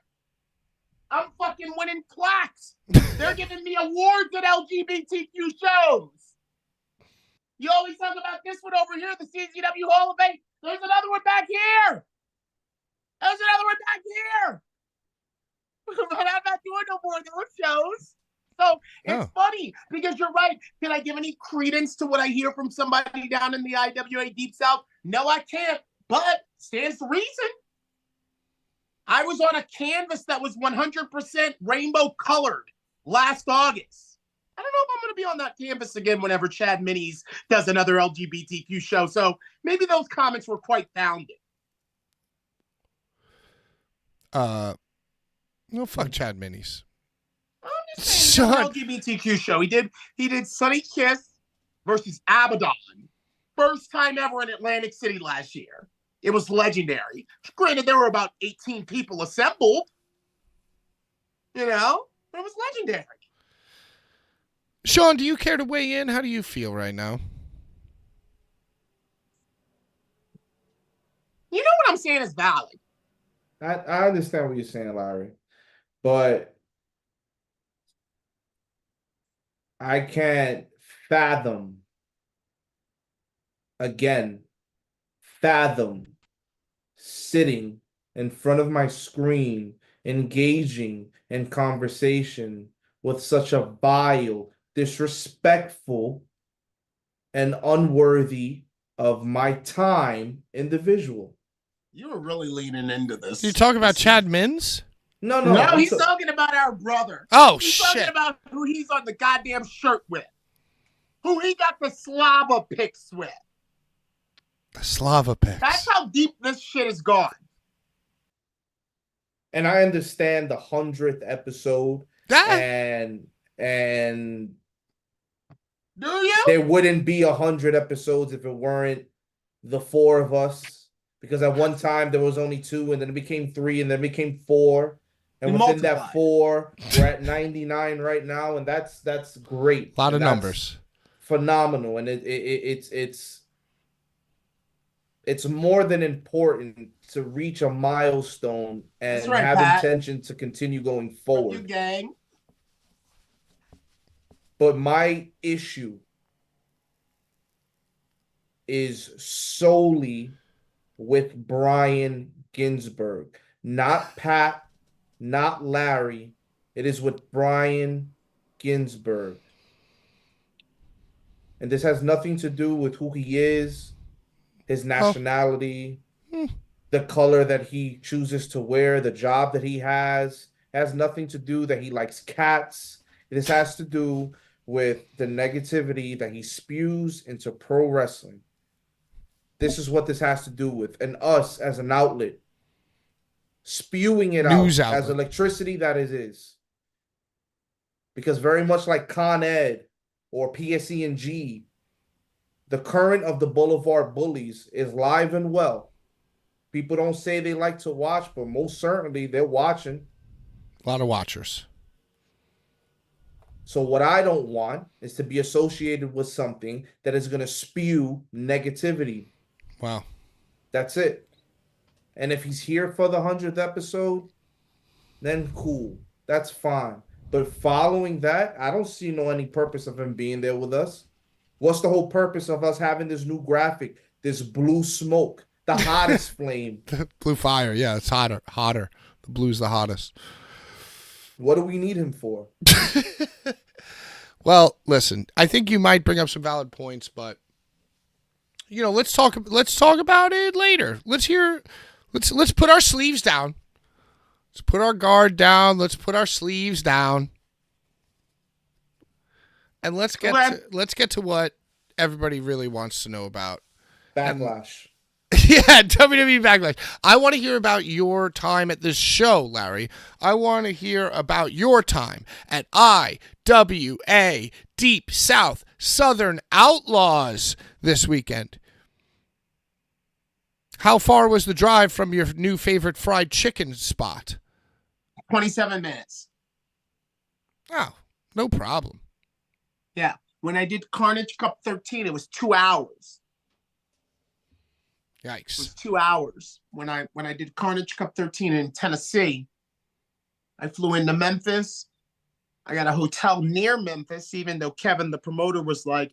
I'm fucking winning plaques. They're giving me awards at LGBTQ shows. You always talk about this one over here, the CZW Hall of Fame. There's another one back here. There's another one back here. But I'm not doing no more of those shows. So it's funny because you're right. Can I give any credence to what I hear from somebody down in the IWA Deep South? No, I can't. But stands to reason. I was on a canvas that was 100% rainbow colored last August. I don't know if I'm going to be on that canvas again whenever Chad Minis does another LGBTQ show. So maybe those comments were quite founded. No, fuck Chad Minis. I'm just saying, LGBTQ show. He did Sunny Kiss versus Abaddon. First time ever in Atlantic City last year. It was legendary. Granted, there were about 18 people assembled. You know, but it was legendary. Sean, do you care to weigh in? How do you feel right now? You know what I'm saying is valid. I understand what you're saying, Larry, but I can't fathom sitting in front of my screen, engaging in conversation with such a vile, disrespectful, and unworthy of my time individual. You were really leaning into this. You talk about Chad Mins? No, he's talking about our brother. Oh, he's shit. He's talking about who he's on the goddamn shirt with. Who he got the Slava pics with. The Slava picks. That's how deep this shit has gone. And I understand the 100th episode, and do you? There wouldn't be 100 episodes if it weren't the four of us. Because at one time there was only 2, and then it became 3, and then it became 4. And within that 4, we're at 99 right now, and that's great. A lot of numbers. Phenomenal, and it's more than important to reach a milestone and have intention to continue going forward. You gang. But my issue is solely with Brian Ginsburg, not Pat, not Larry. It is with Brian Ginsburg. And this has nothing to do with who he is, his nationality, the color that he chooses to wear, the job that he has. It has nothing to do that he likes cats. This has to do with the negativity that he spews into pro wrestling. This is what this has to do with. And us as an outlet, spewing it out as electricity that it is. Because very much like Con Ed or PSE&G, the current of the Blvd Bullies is live and well. People don't say they like to watch, but most certainly they're watching. A lot of watchers. So what I don't want is to be associated with something that is going to spew negativity. Wow. That's it. And if he's here for the 100th episode, then cool. That's fine. But following that, I don't see any purpose of him being there with us. What's the whole purpose of us having this new graphic, this blue smoke, the hottest flame? The blue fire, yeah, it's hotter. The blue's the hottest. What do we need him for? Well, listen, I think you might bring up some valid points, but let's talk about it later. Let's put our sleeves down. Let's put our guard down. Let's put our sleeves down. And let's get to what everybody really wants to know about. Backlash. Yeah, WWE Backlash. I want to hear about your time at this show, Larry. I want to hear about your time at IWA Deep South Southern Outlaws this weekend. How far was the drive from your new favorite fried chicken spot? 27 minutes. Oh, no problem. Yeah. When I did Carnage Cup 13, it was 2 hours. Yikes. It was 2 hours. When I did Carnage Cup 13 in Tennessee, I flew into Memphis. I got a hotel near Memphis, even though Kevin, the promoter, was like,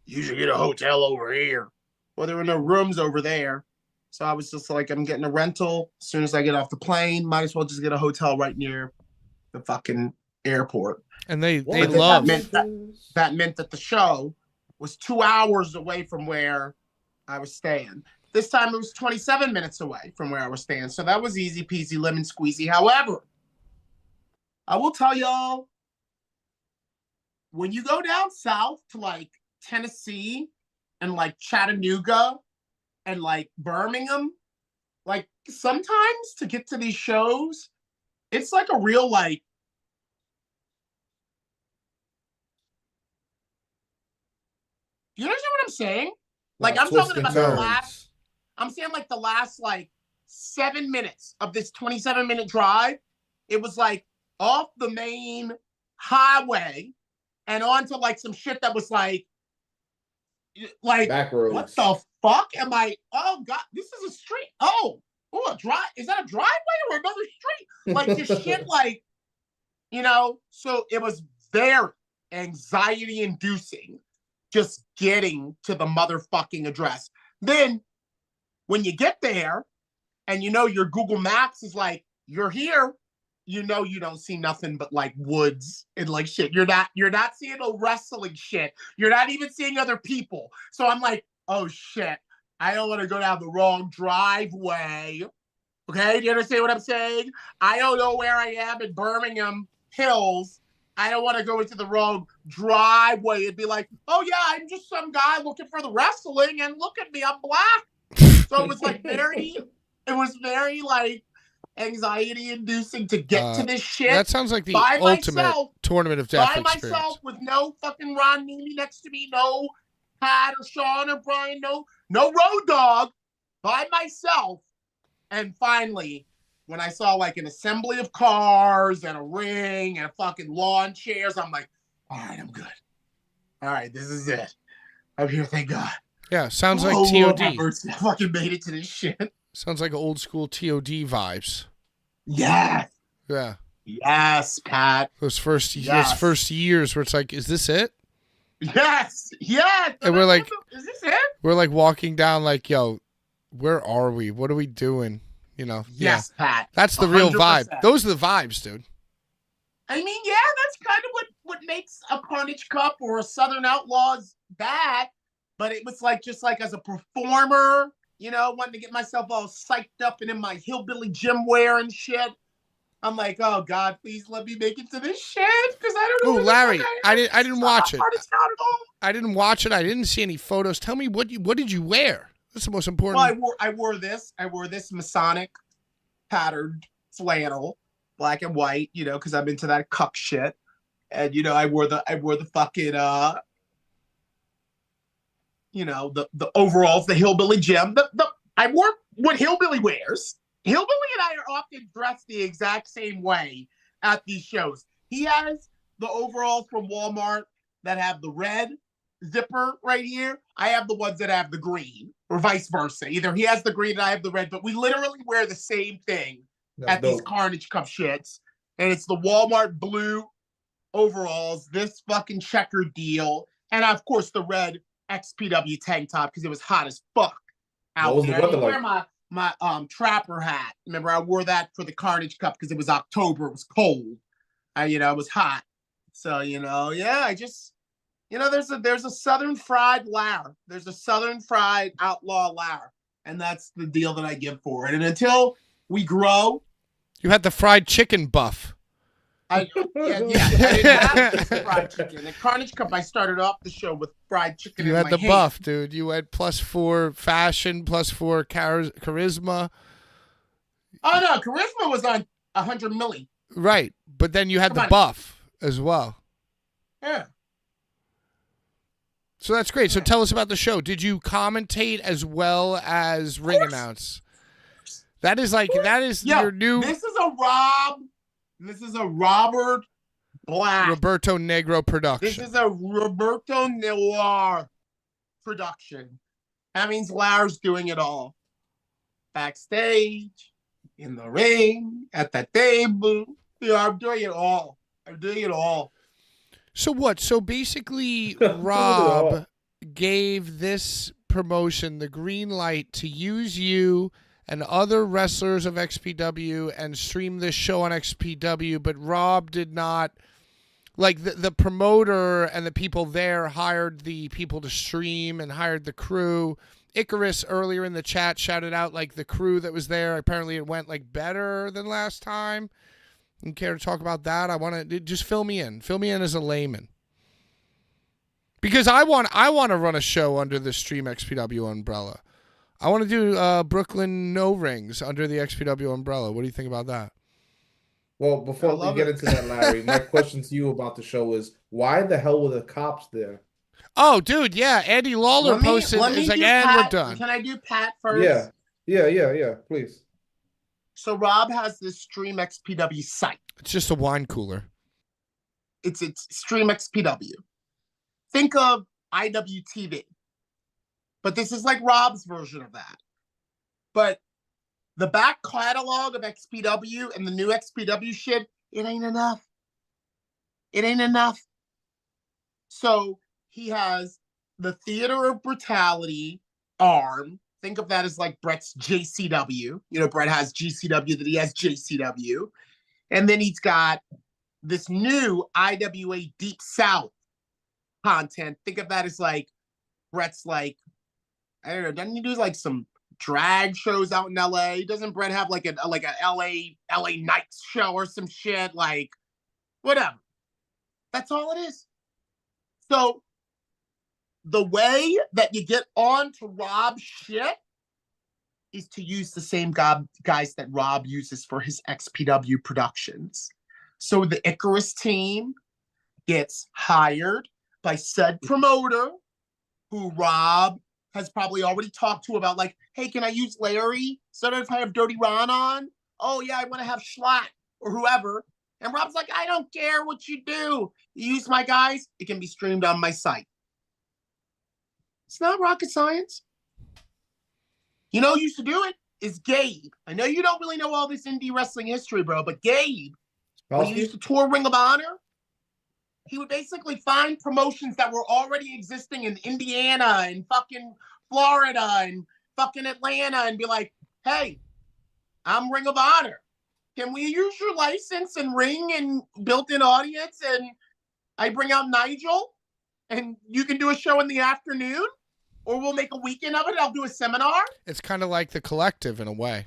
you should get a hotel over here. Well, there were no rooms over there. So I was just like, I'm getting a rental. As soon as I get off the plane, might as well just get a hotel right near the fucking airport. And they love that meant that the show was 2 hours away from where I was staying. This time it was 27 minutes away from where I was staying. So that was easy peasy lemon squeezy. However, I will tell y'all, when you go down south to like Tennessee and like Chattanooga and like Birmingham, like sometimes to get to these shows, it's like a real like, you understand what I'm saying? Like I'm talking about I'm saying like the last like 7 minutes of this 27-minute drive, it was like off the main highway and onto like some shit that was like back roads. What the fuck am I? Oh God, this is a street. Oh, a drive. Is that a driveway or another street? Like this shit, like, so it was very anxiety inducing just getting to the motherfucking address. Then when you get there and your Google Maps is like, you're here, you don't see nothing but like woods and like shit. You're not seeing no wrestling shit. You're not even seeing other people. So I'm like, oh shit, I don't want to go down the wrong driveway. Okay, do you understand what I'm saying? I don't know where I am in Birmingham Hills. I don't want to go into the wrong driveway and be like, oh yeah, I'm just some guy looking for the wrestling and look at me, I'm black. So it was like very like anxiety inducing to get to this shit. That sounds like the by ultimate myself, tournament of death by experience. myself with no fucking Ron Neely next to me, no Pat or Sean or Brian, no Road Dog, by myself. And finally, when I saw like an assembly of cars and a ring and fucking lawn chairs, I'm like, all right, I'm good. All right, this is it. I'm here, thank God. Yeah, sounds like Lord, TOD. I fucking made it to this shit. Sounds like old school TOD vibes. Yes. Yeah. Yes, Pat. Those first years where it's like, is this it? Yes. Yes. And we're like, is this it? We're like walking down like, yo, where are we? What are we doing? You know? Yes, yeah. Pat. That's the real 100%. vibe. Those are the vibes, dude. I mean, yeah, that's kind of what makes a Carnage Cup or a Southern Outlaws bad. But it was like, just like as a performer, you know, wanting to get myself all psyched up and in my hillbilly gym wear and shit. I'm like, oh God, please let me make it to this shit because I don't know. Oh, Larry, I didn't watch it. I didn't watch it. I didn't see any photos. Tell me what did you wear? That's the most important. Well, I wore this Masonic patterned flannel, black and white, you know, because I'm into that cuck shit. And you know, I wore the fucking you know, the overalls, the hillbilly gym. I wore what hillbilly wears. Hillbilly and I are often dressed the exact same way at these shows. He has the overalls from Walmart that have the red zipper right here. I have the ones that have the green, or vice versa. Either he has the green and I have the red, but we literally wear the same thing at these Carnage Cup shits. And it's the Walmart blue overalls, this fucking checkered deal, and of course the red XPW tank top because it was hot as fuck out there. I didn't wear my trapper hat. Remember, I wore that for the Carnage Cup because it was October. It was cold. You know, it was hot. So, you know, yeah, I just, you know, there's a Southern fried lair. There's a Southern fried outlaw lair. And that's the deal that I give for it. And until we grow. You had the fried chicken buff. I didn't have fried chicken. At Carnage Cup, I started off the show with fried chicken. You had the buff, dude. You had +4 fashion, +4 charisma. Oh no, charisma was on 100 milli. Right, but then you had the buff as well. Yeah. So that's great. So tell us about the show. Did you commentate as well as ring announce? That is your new. This is a Robert Black. Roberto Negro production. This is a Roberto Noir production. That means Lar's doing it all. Backstage, in the ring, at the table. You know, I'm doing it all. So what? So basically, Rob gave this promotion the green light to use you and other wrestlers of XPW and stream this show on XPW, but Rob did not, like the promoter and the people there hired the people to stream and hired the crew. Icarus earlier in the chat shouted out like the crew that was there. Apparently it went like better than last time. You care to talk about that? I want to just fill me in as a layman. Because I want to run a show under the Stream XPW umbrella. I want to do Brooklyn No Rings under the XPW umbrella. What do you think about that? Well, before we get into that, Larry, my question to you about the show is, why the hell were the cops there? Oh, dude, yeah. Andy Lawler posted, it's like, and we're done. Can I do Pat first? Yeah, please. So Rob has this Stream XPW site. It's just a wine cooler. It's Stream XPW. Think of IWTV. But this is like Rob's version of that. But the back catalog of XPW and the new XPW shit, it ain't enough. So he has the Theater of Brutality arm. Think of that as like Brett's JCW. You know, Brett has GCW, that he has JCW. And then he's got this new IWA Deep South content. Think of that as like Brett's like, I don't know, doesn't he do like some drag shows out in LA? Doesn't Brett have like a LA Nights show or some shit? Like, whatever. That's all it is. So the way that you get on to Rob's shit is to use the same guys that Rob uses for his XPW productions. So the Icarus team gets hired by said promoter, who Rob has probably already talked to about, like, hey, can I use Larry instead of if I have Dirty Ron on? Oh, yeah, I want to have Schlatt or whoever. And Rob's like, I don't care what you do. You use my guys, it can be streamed on my site. It's not rocket science. You know who used to do it? Is Gabe. I know you don't really know all this indie wrestling history, bro, but Gabe, when he used to tour Ring of Honor, he would basically find promotions that were already existing in Indiana and fucking Florida and fucking Atlanta and be like, hey, I'm Ring of Honor. Can we use your license and ring and built-in audience? And I bring out Nigel and you can do a show in the afternoon, or we'll make a weekend of it. I'll do a seminar. It's kind of like the Collective in a way.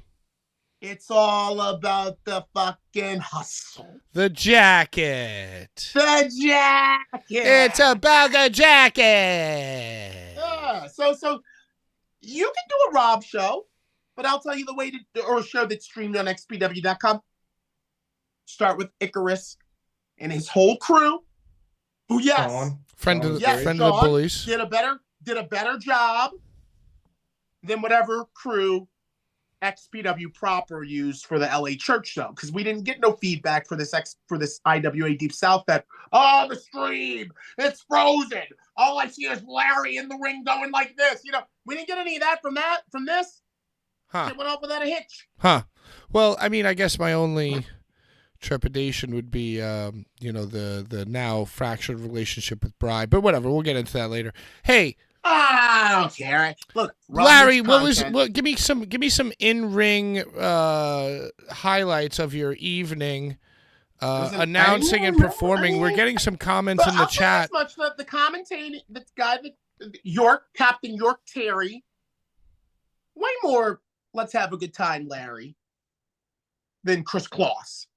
It's all about the fucking hustle. The jacket. The jacket. It's about the jacket. Yeah. So you can do a Rob show, but I'll tell you the way to, or a show that's streamed on xpw.com. Start with Icarus and his whole crew, who, yes, friend of the Bullies, did a better job than whatever crew XPW proper used for the LA church show, because we didn't get no feedback for this IWA Deep South that, oh, the stream, it's frozen. All I see is Larry in the ring going like this. You know, we didn't get any of that from this. Huh. It went off without a hitch. Huh. Well, I mean, I guess my only trepidation would be, the now fractured relationship with Bri, but whatever, we'll get into that later. Hey, I don't care. Look, Larry, give me some in-ring highlights of your evening, announcing and performing. We're getting some comments in the chat. Much the commentating, the guy Captain York Terry, way more let's have a good time, Larry, than Chris Kloss.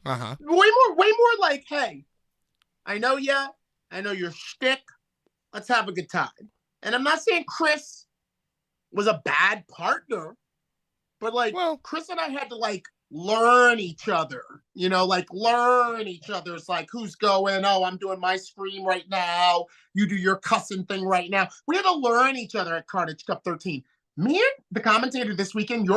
Uh-huh. Way more like, hey, I know ya, I know your shtick. Let's have a good time. And I'm not saying Chris was a bad partner, but Chris and I had to learn each other, learn each other's who's going, oh, I'm doing my scream right now. You do your cussing thing right now. We had to learn each other at Carnage Cup 13. Me and the commentator this weekend,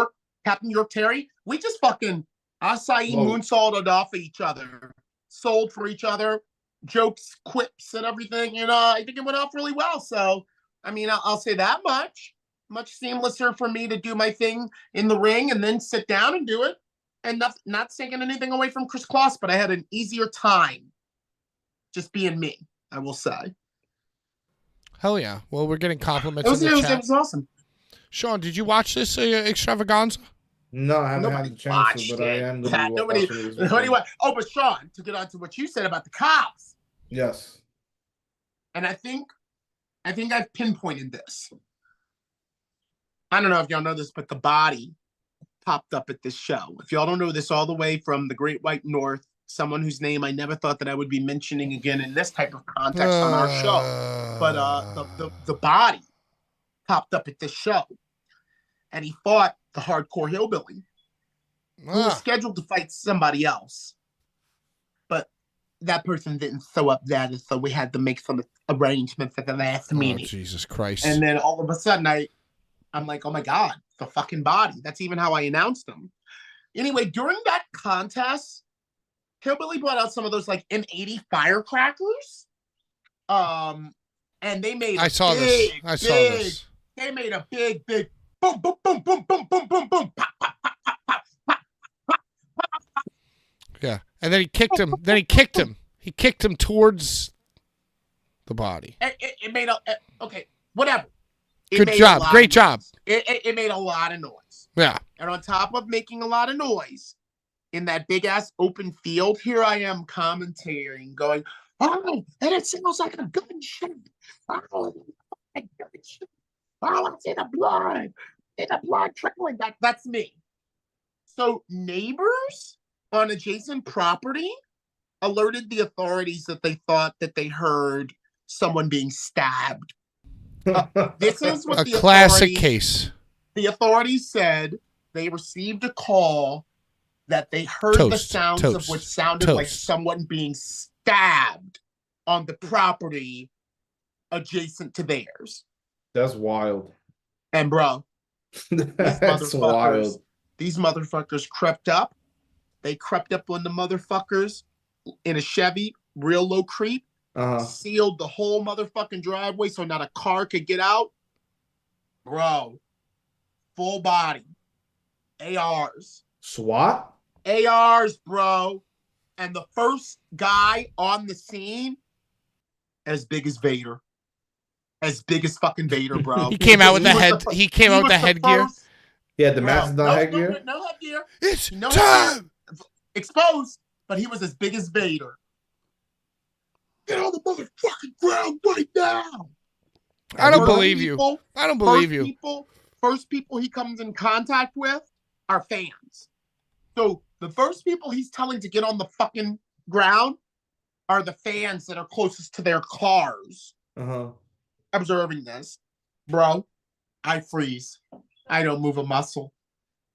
Captain York Terry, we just fucking acai moonsaulted off of each other, sold for each other. Jokes, quips, and everything, I think it went off really well. So, I mean, I'll say that much. Much seamlesser for me to do my thing in the ring and then sit down and do it. And not taking anything away from Chris Kloss, but I had an easier time just being me, I will say. Hell yeah. Well, we're getting compliments in the chat. It was awesome. Sean, did you watch this extravaganza? No, I haven't had the chance to, but I am going to be watching it. Oh, but Sean, to get on to what you said about the cops. Yes. And I think I've pinpointed this. I don't know if y'all know this, but the body popped up at this show. If y'all don't know this, all the way from the Great White North, someone whose name I never thought that I would be mentioning again in this type of context on our show. But the body popped up at this show. And he fought the Hardcore Hillbilly, who was scheduled to fight somebody else. But that person didn't throw up that, and so we had to make some arrangements at the last minute. Jesus Christ. And then all of a sudden, I'm like, oh my God, the fucking body. That's even how I announced him. Anyway, during that contest, Hillbilly brought out some of those M80 firecrackers. And they made I saw this. They made a big boom, boom, boom, boom, boom, boom, boom, boom, pop, pop, pop, pop, pop, pop, pop. Yeah, and then he kicked him. He kicked him towards the body. It made okay, whatever. Good job, great job. It made a lot of noise. Yeah. And on top of making a lot of noise, in that big ass open field, here I am commentating, going, oh, and it sounds like a gunshot. Oh, a gunshot. Oh, I see the blood. See the blood trickling. That's me. So neighbors on adjacent property alerted the authorities that they thought that they heard someone being stabbed. This is what a classic case. The authorities said they received a call that they heard the sounds of what sounded like someone being stabbed on the property adjacent to theirs. That's wild. And bro, That's wild. These motherfuckers crept up. They crept up on the motherfuckers in a Chevy, real low creep, sealed the whole motherfucking driveway so not a car could get out. Bro, full body, ARs. SWAT? ARs, bro. And the first guy on the scene, as big as Vader. As big as fucking Vader, bro. He came out with the head. He came out with the headgear. Yeah, the mask, no headgear. No headgear. It's no time. Headgear. Exposed, but he was as big as Vader. Get on the motherfucking ground right now. I don't believe you. I don't believe you. First people he comes in contact with are fans. So the first people he's telling to get on the fucking ground are the fans that are closest to their cars. Observing this, bro, I freeze. I don't move a muscle.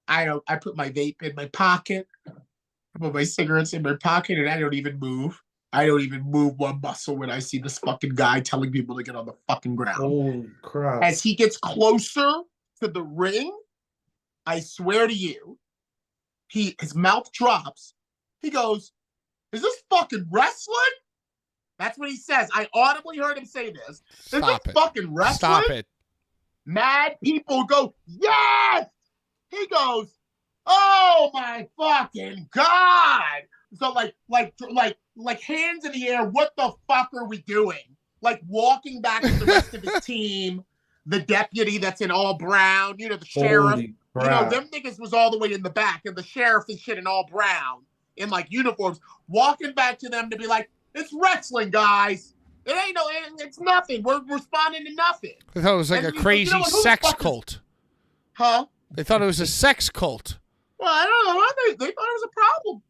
I put my vape in my pocket. I put my cigarettes in my pocket, and I don't even move. I don't even move one muscle when I see this fucking guy telling people to get on the fucking ground. Holy crap. As he gets closer to the ring, I swear to you, his mouth drops. He goes, "Is this fucking wrestling?" That's what he says. I audibly heard him say this. Is this fucking wrestling? Stop it. Mad people go, "Yes!" He goes, "Oh my fucking God." So like hands in the air, what the fuck are we doing? Like walking back to the rest of his team, the deputy that's in all brown, the sheriff. Them niggas was all the way in the back, and the sheriff and shit in all brown, in like uniforms, walking back to them to be like, "It's wrestling, guys. It ain't it's nothing. We're responding to nothing." They thought it was like a crazy sex cult. Huh? They thought it was a sex cult. Well, I don't know. They thought it was a problem.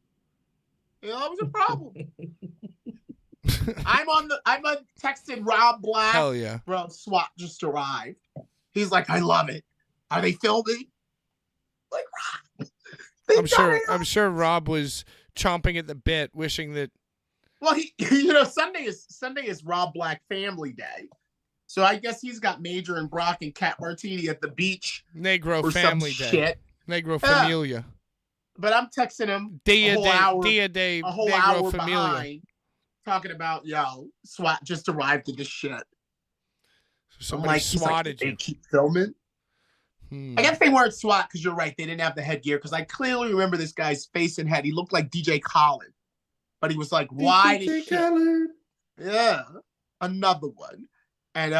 It was a problem. I'm on texting Rob Black. Hell yeah. Bro, SWAT just arrived. He's like, "I love it. Are they filming?" Like, Rob. I'm sure Rob was chomping at the bit, wishing that. Well, Sunday is Rob Black Family Day. So I guess he's got Major and Brock and Cat Martini at the beach. Negro Family Day. Shit. Negro Familia. But I'm texting him a whole hour behind, talking about, SWAT just arrived to this shit. So somebody swatted you. They keep filming? I guess they weren't SWAT because you're right. They didn't have the headgear because I clearly remember this guy's face and head. He looked like DJ Khaled. But he was like wide as shit. Yeah. Another one. And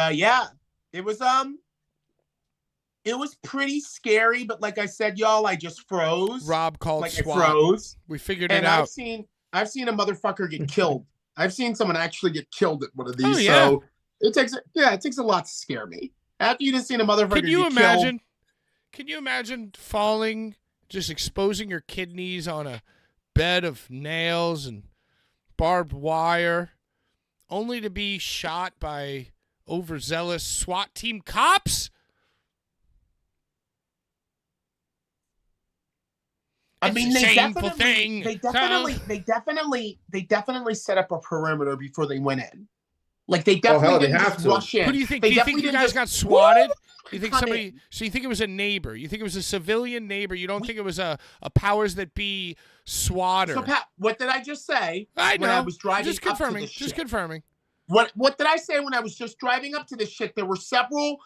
it was pretty scary, but like I said, y'all, I just froze. Rob called SWAT. I froze. We figured it out. I've seen a motherfucker get killed. I've seen someone actually get killed at one of these. Oh, yeah. So it takes a lot to scare me. After you just seen a motherfucker killed. Can you imagine falling, just exposing your kidneys on a bed of nails and barbed wire, only to be shot by overzealous SWAT team cops? I mean, they definitely set up a perimeter before they went in. Like they definitely didn't just rush in. Who do you think? Do you think you guys got swatted? You think somebody? So you think it was a neighbor? You think it was a civilian neighbor? You don't think it was a powers that be swatter? So Pat, what did I just say? I know. When I was driving just confirming. Up to this just shit? Confirming. What did I say when I was just driving up to this shit? There were several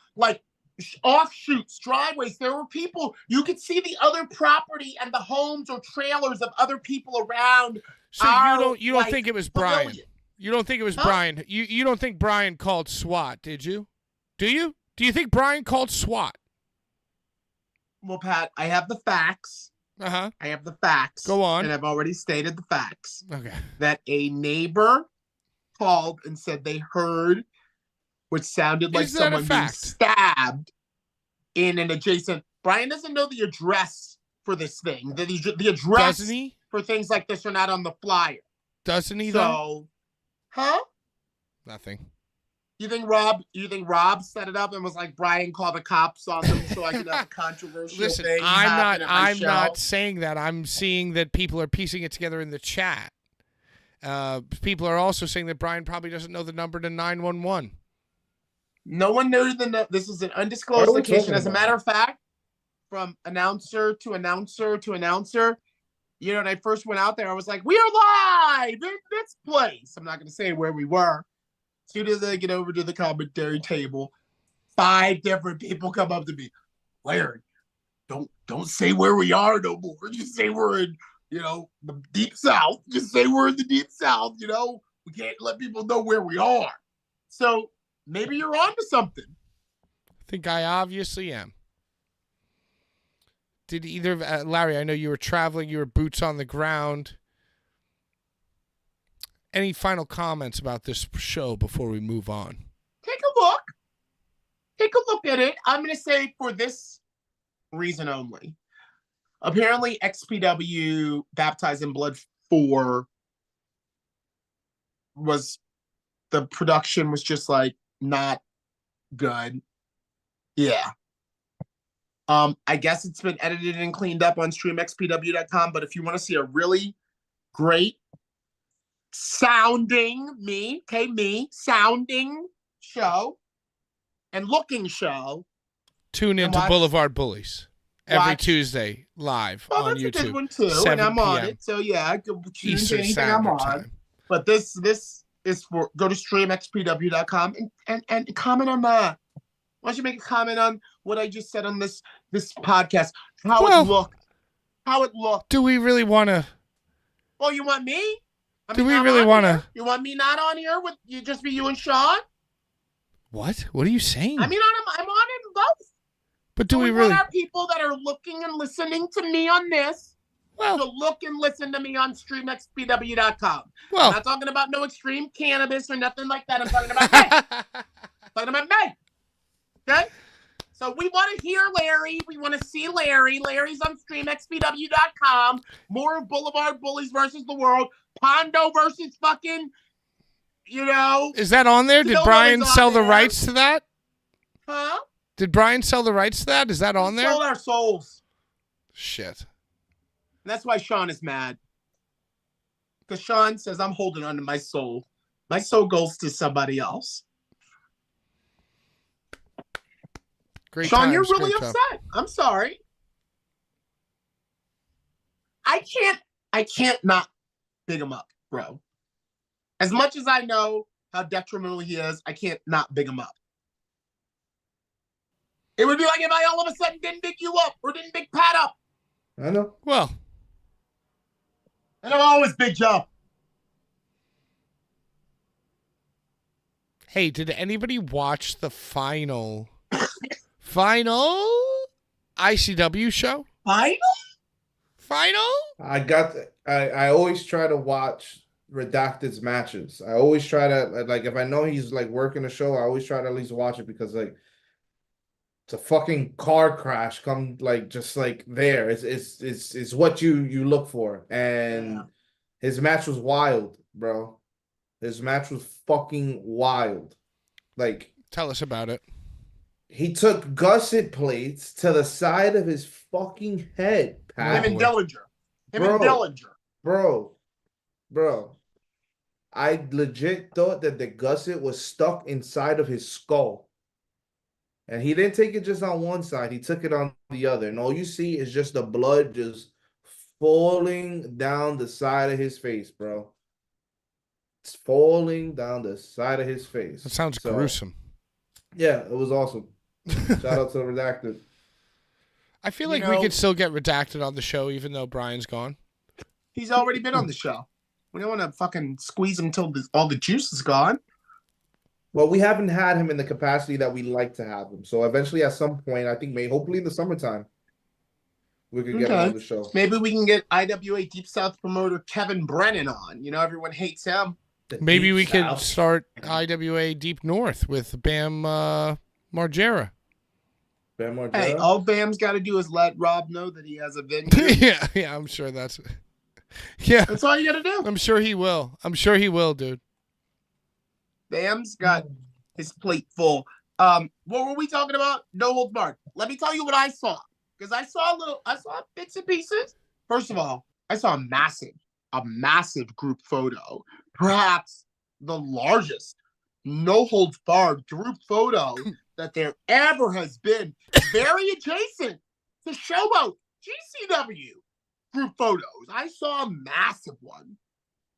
offshoots, driveways. There were people. You could see the other property and the homes or trailers of other people around. So you don't think it was Brian? Pavilion. You don't think it was Brian? You don't think Brian called SWAT? Did you? Do you? Do you think Brian called SWAT? Well, Pat, I have the facts. I have the facts. Go on. And I've already stated the facts. Okay. That a neighbor called and said they heard what sounded like someone being stabbed in an adjacent. Brian doesn't know the address for this thing. The address Doesn't he? For things like this are not on the flyer. Doesn't he, though? Huh? Nothing. You think Rob set it up and was like, Brian, call the cops on them so I can have a controversial Listen, thing I'm happen at my I'm show? not saying that. I'm seeing that people are piecing it together in the chat. People are also saying that Brian probably doesn't know the number to 911. No one knew this is an What undisclosed are we location. talking As a about? matter of fact, from announcer to announcer to announcer, you know, when I first went out there, I was like, we are live in this place. I'm not going to say where we were. As soon as I get over to the commentary table, 5 different people come up to me. Larry, don't say where we are no more. Just say we're in, you know, the deep south. Just say we're in the deep south, you know. We can't let people know where we are. So maybe you're onto something. I think I obviously am. Did either of Larry, I know you were traveling, you were boots on the ground. Any final comments about this show before we move on? Take a look. Take a look at it. I'm going to say for this reason only. Apparently, XPW Baptized in Blood 4 was, the production was just like not good. Yeah. I guess it's been edited and cleaned up on streamxpw.com, but if you want to see a really great sounding sounding show and looking show, Tune into Blvd Bullies every Tuesday live on that's YouTube. A good one too, 7 and I'm on p.m. it. So yeah, I could tune into Eastern anything I'm Standard on. Time. But this is for, go to streamxpw.com and comment on that. Why don't you make a comment on what I just said on this podcast? How it looked. Do we really want to? Oh, you want me? Do we really want to? You want me not on here with you? Just be you and Sean? What? What are you saying? I mean, I'm on it both. But do So we really? want our people that are looking and listening to me on this Well, to look and listen to me on streamxpw.com. well. I'm not talking about no extreme cannabis or nothing like that. I'm talking about me. I'm talking about me. Okay? So we want to hear Larry. We want to see Larry. Larry's on streamxpw.com. More of Blvd Bullies versus the world. Pondo versus fucking, you know. Is that on there? Did Brian sell the rights to that? Huh? Did Brian sell the rights to that? Is that on there? Sold our souls. Shit. And that's why Sean is mad. Because Sean says, I'm holding on to my soul. My soul goes to somebody else. Great Sean, times, you're really great upset. time. I'm sorry. I can't not big him up, bro. As much as I know how detrimental he is, I can't not big him up. It would be like if I all of a sudden didn't big you up or didn't big Pat up. I know. Well. And I'm always big you up. Hey, did anybody watch the final ICW show? Final? I always try to watch Redacted's matches. I always try to, like, if I know he's like working a show, I always try to at least watch it because like it's a fucking car crash come like just like there. It's what you look for. And his match was wild, bro. His match was fucking wild. Like, tell us about it. He took gusset plates to the side of his fucking head, Pat. Him and Dillinger. Bro. I legit thought that the gusset was stuck inside of his skull. And he didn't take it just on one side. He took it on the other. And all you see is just the blood just falling down the side of his face, bro. It's falling down the side of his face. That sounds gruesome. Yeah, it was awesome. Shout out to Redacted. I feel like we could still get Redacted on the show even though Brian's gone. He's already been on the show. We don't want to fucking squeeze him until all the juice is gone. Well, we haven't had him in the capacity that we like to have him. So eventually at some point, I think hopefully in the summertime, we could get him on the show. Maybe we can get IWA Deep South promoter Kevin Brennan on. You know, everyone hates him. Maybe we could start IWA Deep North with Bam Margera. Bam Margera? Hey, all Bam's got to do is let Rob know that he has a venue. yeah, I'm sure that's... Yeah. That's all you got to do. I'm sure he will, dude. Bam's got his plate full. What were we talking about? No holds barred. Let me tell you what I saw, because I saw bits and pieces. First of all, I saw a massive group photo, perhaps the largest no holds barred group photo that there ever has been, very adjacent to Showboat GCW group photos. I saw a massive one.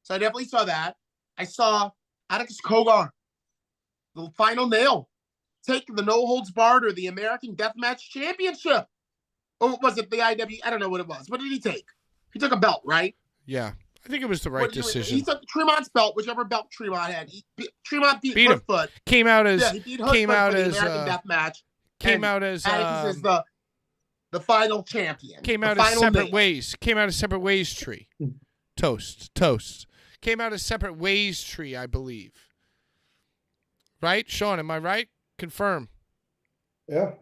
So I definitely saw that. I saw Atticus Cogar, the final nail, take the no holds barred or the American Deathmatch Championship. Or was it the IW? I don't know what it was. What did he take? He took a belt, right? Yeah. I think it was the right decision. He took Tremont's belt, whichever belt Tremont had. Tremont beat him. Hoodfoot. Came out as he beat Hoodfoot for the American Deathmatch. Came out as Atticus is the final champion. Came out as separate ways. Came out as separate ways tree. Toast. Came out as separate ways tree, I believe. Right, Sean? Am I right? Confirm. Yeah.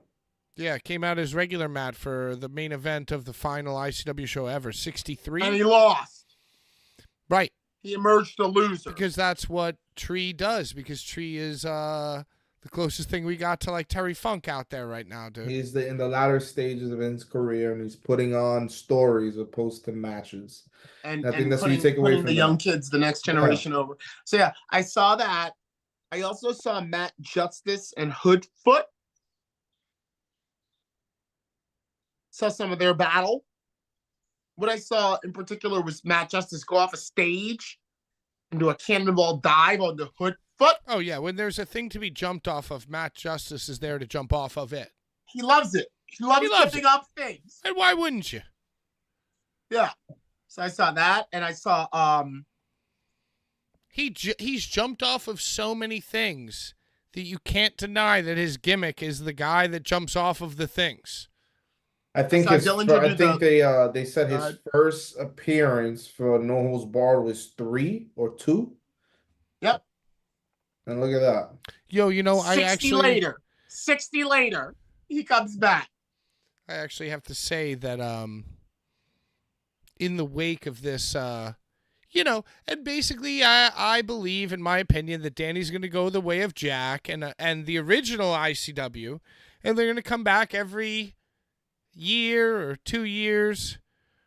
Yeah, came out as regular Matt for the main event of the final ICW show ever, 63. And he lost. Right. He emerged a loser. Because that's what Tree does, because Tree is the closest thing we got to like Terry Funk out there right now, dude. He's in the latter stages of his career, and he's putting on stories opposed to matches. And I think that's what you take away from from the young kids, the next generation over. So yeah, I saw that. I also saw Matt Justice and Hoodfoot. Saw some of their battle. What I saw in particular was Matt Justice go off a stage and do a cannonball dive on the Hoodfoot. Oh, yeah. When there's a thing to be jumped off of, Matt Justice is there to jump off of it. He loves it. He loves jumping up things. And why wouldn't you? Yeah. So I saw that, and I saw he's jumped off of so many things that you can't deny that his gimmick is the guy that jumps off of the things. I think they said his first appearance for No Holds Barred was 3 or 2. Yep. And look at that. Yo, you know, 60 later, he comes back. I actually have to say that in the wake of this you know, and basically I believe, in my opinion, that Danny's going to go the way of Jack and the original ICW, and they're going to come back every year or 2 years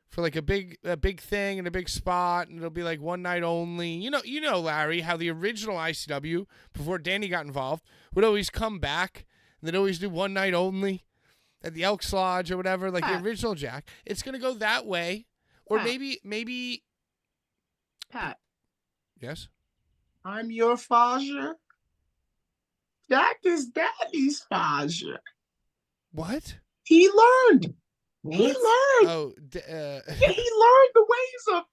for like a big thing and a big spot, and it'll be like one night only. You know, Larry, how the original ICW before Danny got involved would always come back and they'd always do one night only at the Elks Lodge or whatever, like the original Jack. It's gonna go that way, or maybe. Pat. Yes. I'm your father. Jack is Daddy's father. What? He learned. He learned. Oh, he learned the ways of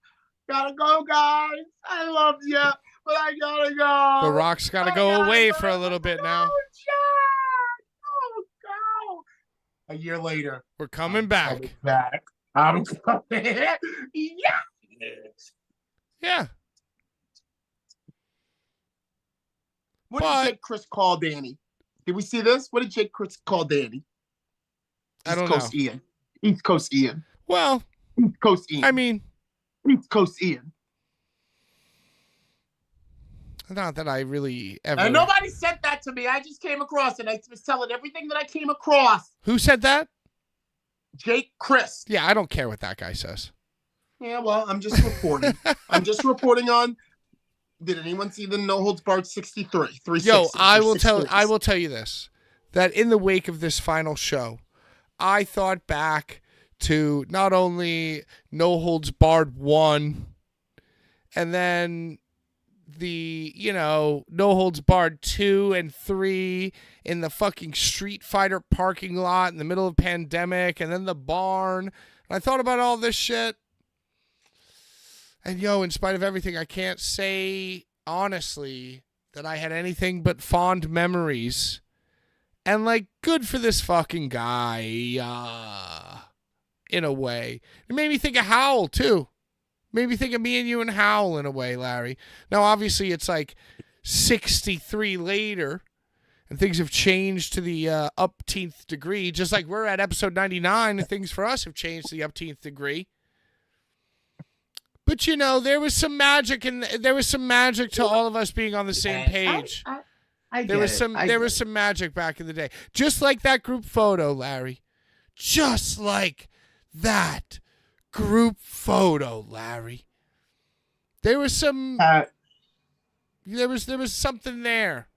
gotta go, guys. I love you, but I gotta go. The Rock's gotta go away for a little bit now. Jack. Oh, go. A year later, we're coming back. I'm coming. Yeah. Yeah. What did Jake Chris call Danny? Did we see this? What did Jake Chris call Danny? I don't know. East Coast Ian. Well, East Coast Ian. I mean, East Coast Ian. Not that I really ever. And nobody said that to me. I just came across it. I was telling everything that I came across. Who said that? Jake Chris. Yeah, I don't care what that guy says. Yeah, well, I'm just reporting. I'm just reporting on. Did anyone see the No Holds Barred 63? 360. Yo, I will tell you this: that in the wake of this final show, I thought back to not only No Holds Barred 1, and then the, No Holds Barred 2 and 3 in the fucking Street Fighter parking lot in the middle of pandemic, and then the barn. And I thought about all this shit. And, in spite of everything, I can't say honestly that I had anything but fond memories. And, good for this fucking guy, in a way. It made me think of Howl, too. Made me think of me and you and Howl, in a way, Larry. Now, obviously, it's 63 later, and things have changed to the upteenth degree, just like we're at episode 99, and things for us have changed to the upteenth degree. But, there was some magic, and there was some magic to all of us being on the same page. There was some magic back in the day. Just like that group photo, Larry. Just like that group photo, Larry. There was some there was something there.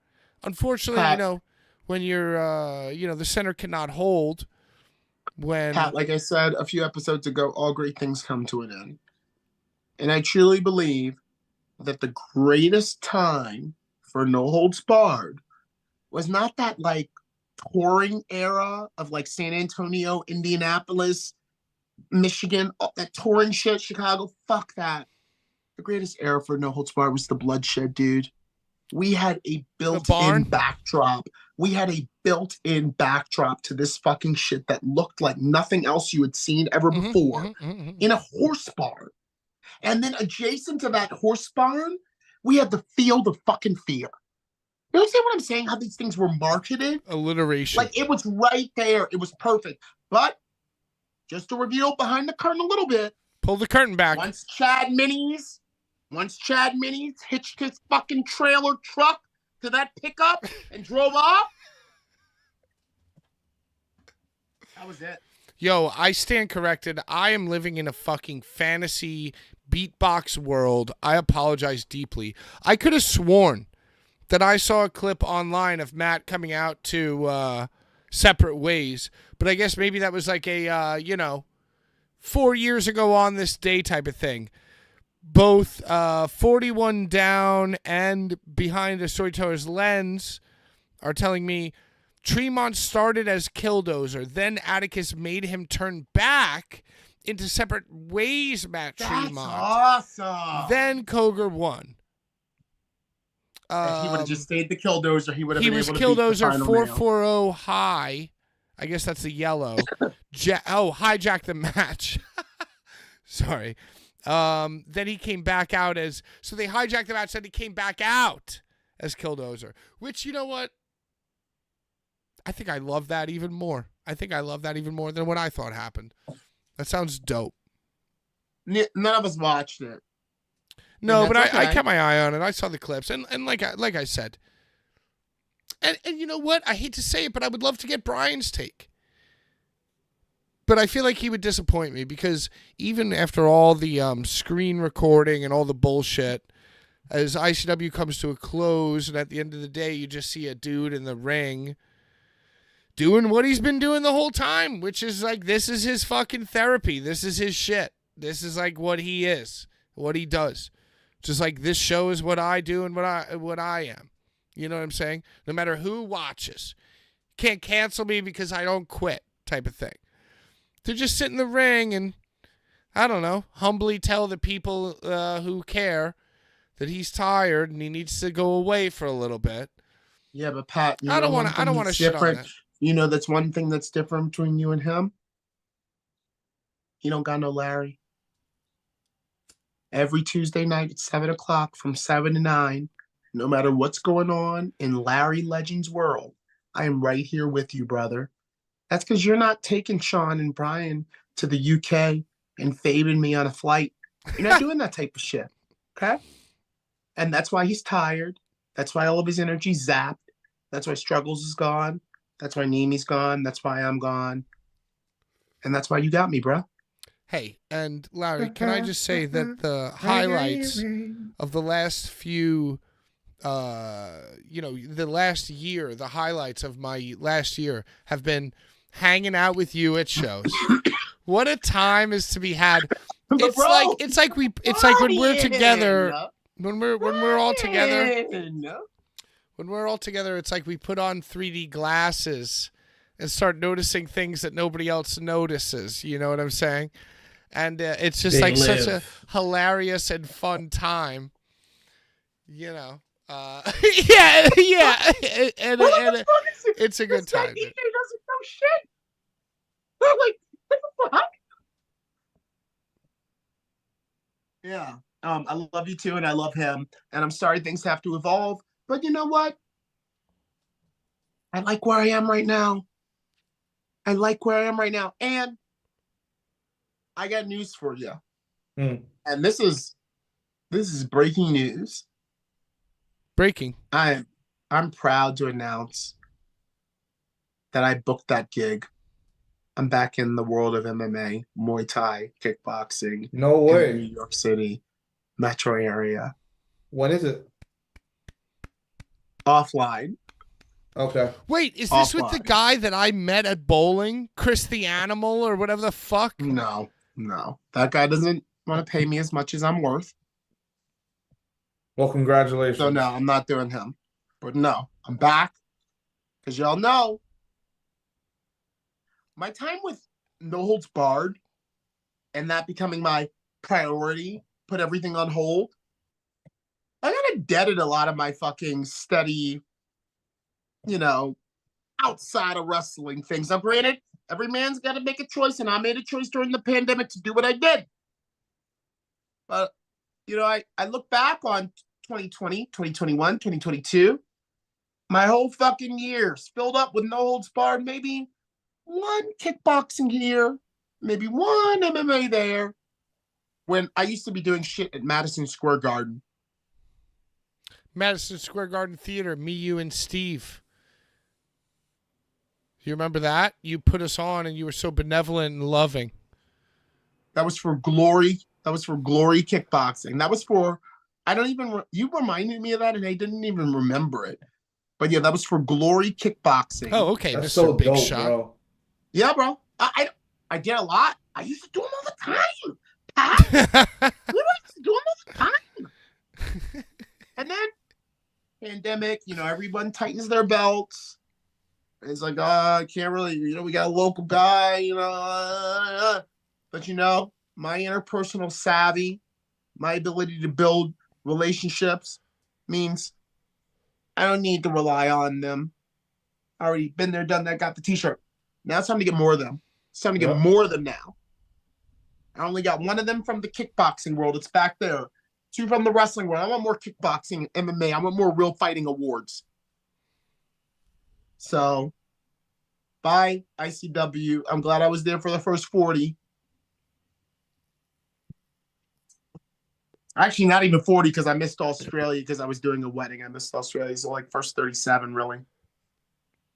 Unfortunately, Pat, when you're the center cannot hold when Pat, like I said a few episodes ago, all great things come to an end. And I truly believe that the greatest time for No Holds Barred was not that like touring era of like San Antonio, Indianapolis, Michigan, all that touring shit, Chicago. Fuck that. The greatest era for No Holds Barred was the bloodshed, dude. We had a built-in backdrop. We had a built-in backdrop to this fucking shit that looked like nothing else you had seen ever before in a horse barn. And then adjacent to that horse barn, we had the Field of fucking Fear. You understand what I'm saying? How these things were marketed? Alliteration. Like, it was right there. It was perfect. But just to reveal behind the curtain a little bit. Pull the curtain back. Once Chad Minis hitched his fucking trailer truck to that pickup and drove off, that was it. Yo, I stand corrected. I am living in a fucking fantasy beatbox world. I apologize deeply. I could have sworn that I saw a clip online of Matt coming out to Separate Ways, but I guess maybe that was like a 4 years ago on this day type of thing. Both 41 Down and Behind a Storyteller's Lens are telling me Tremont started as Killdozer, then Atticus made him turn back into Separate Ways, Matt Tremont. That's awesome. Then Koger won. If he would have just stayed the Killdozer, he would have been able to beat the Killdozer final 440 high. I guess that's the yellow. Hijack the match. Sorry. Then he came back out as... So they hijacked the match, then he came back out as Killdozer. Which, you know what? I think I love that even more. I think I love that even more than what I thought happened. That sounds dope. None of us watched it. No, but okay. I kept my eye on it. I saw the clips, and like I said, and you know what? I hate to say it, but I would love to get Brian's take. But I feel like he would disappoint me because even after all the screen recording and all the bullshit, as ICW comes to a close, and at the end of the day, you just see a dude in the ring doing what he's been doing the whole time, which is like, this is his fucking therapy. This is his shit. This is like what he is, what he does. Just like this show is what I do and what I am. You know what I'm saying? No matter who watches. Can't cancel me because I don't quit type of thing. To just sit in the ring and, I don't know, humbly tell the people who care that he's tired and he needs to go away for a little bit. Yeah, but Pat, I don't want to shit on that. You know, that's one thing that's different between you and him. He don't got no Larry. Every Tuesday night at 7 o'clock from 7 to 9, no matter what's going on in Larry Legend's world, I am right here with you, brother. That's because you're not taking Sean and Brian to the UK and fading me on a flight. You're not doing that type of shit, okay? And that's why he's tired. That's why all of his energy's zapped. That's why Struggles is gone. That's why Nemi's gone. That's why I'm gone. And that's why you got me, bro. Hey, and Larry, can I just say that the highlights of the last few, the last year, the highlights of my last year have been hanging out with you at shows. What a time is to be had. It's like when we're together, when we're all together, when we're all together, it's like we put on 3D glasses and start noticing things that nobody else notices. You know what I'm saying? And it's just such a hilarious and fun time, you know. Yeah, and it's a good time. He doesn't know shit. Like, what the fuck? Yeah. I love you too, and I love him. And I'm sorry things have to evolve, but you know what? I like where I am right now. And I got news for you. And this is breaking news. Breaking. I I'm proud to announce that I booked that gig. I'm back in the world of MMA, Muay Thai, kickboxing No in the New way. York City metro area. When is it? Offline. Wait, is this with the Offline. guy that I met at bowling, Chris the Animal, or whatever the fuck? No. That guy doesn't want to pay me as much as I'm worth. Well, congratulations. So no, I'm not doing him. But no, I'm back. Because y'all know my time with No Holds Barred and that becoming my priority, put everything on hold. I got indebted a lot of my fucking steady, outside of wrestling things. Now, granted, every man's got to make a choice, and I made a choice during the pandemic to do what I did. But, I look back on 2020, 2021, 2022, my whole fucking years filled up with No Holds Barred, maybe one kickboxing here, maybe one MMA there, when I used to be doing shit at Madison Square Garden. Madison Square Garden Theater, me, you, and Steve. You remember that? You put us on and you were so benevolent and loving. That was for Glory. That was for Glory Kickboxing. That was for, you reminded me of that and I didn't even remember it. But yeah, that was for Glory Kickboxing. Oh, okay. That's Mr. so Big dope, Shot. bro. Yeah, bro. I did a lot. I used to do them all the time. Pat. We used to do them all the time. And then, pandemic, everyone tightens their belts. It's like, I can't really, we got a local guy, but my interpersonal savvy, my ability to build relationships means I don't need to rely on them. I already been there, done that, got the t-shirt. Now it's time to get more of them. It's time to get more of them now. I only got one of them from the kickboxing world. It's back there. 2 from the wrestling world. I want more kickboxing, MMA. I want more real fighting awards. So, bye, ICW. I'm glad I was there for the first 40. Actually, not even 40 because I missed Australia because I was doing a wedding. I missed Australia. So, first 37, really.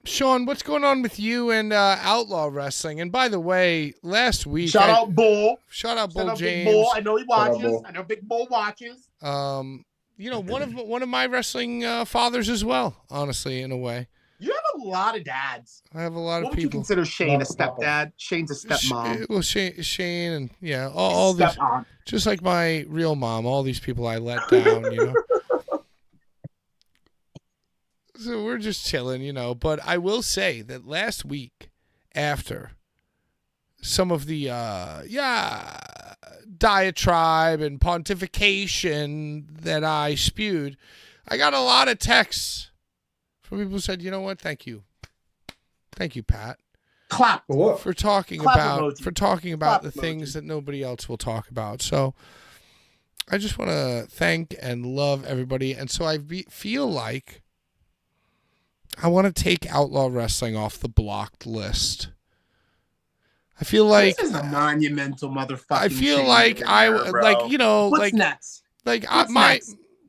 Sean, what's going on with you and Outlaw Wrestling? And by the way, last week... Shout out Bull. Shout out Bull James. Big Bull. I know he watches. I know Big Bull watches. One of my wrestling fathers as well, honestly, in a way. You have a lot of dads. I have a lot of people. What would you consider Shane a stepdad? Shane's a stepmom. Well, Shane and, yeah, all these... Just like my real mom, all these people I let down, So we're just chilling, But I will say that last week, after some of the diatribe and pontification that I spewed, I got a lot of texts from people who said, "You know what? Thank you, Pat, clap for what? for talking Clap about emoji. The things that nobody else will talk about." So I just want to thank and love everybody, and so I feel like I want to take Outlaw Wrestling off the blocked list. I feel like this is a monumental motherfucker. I feel like What's next?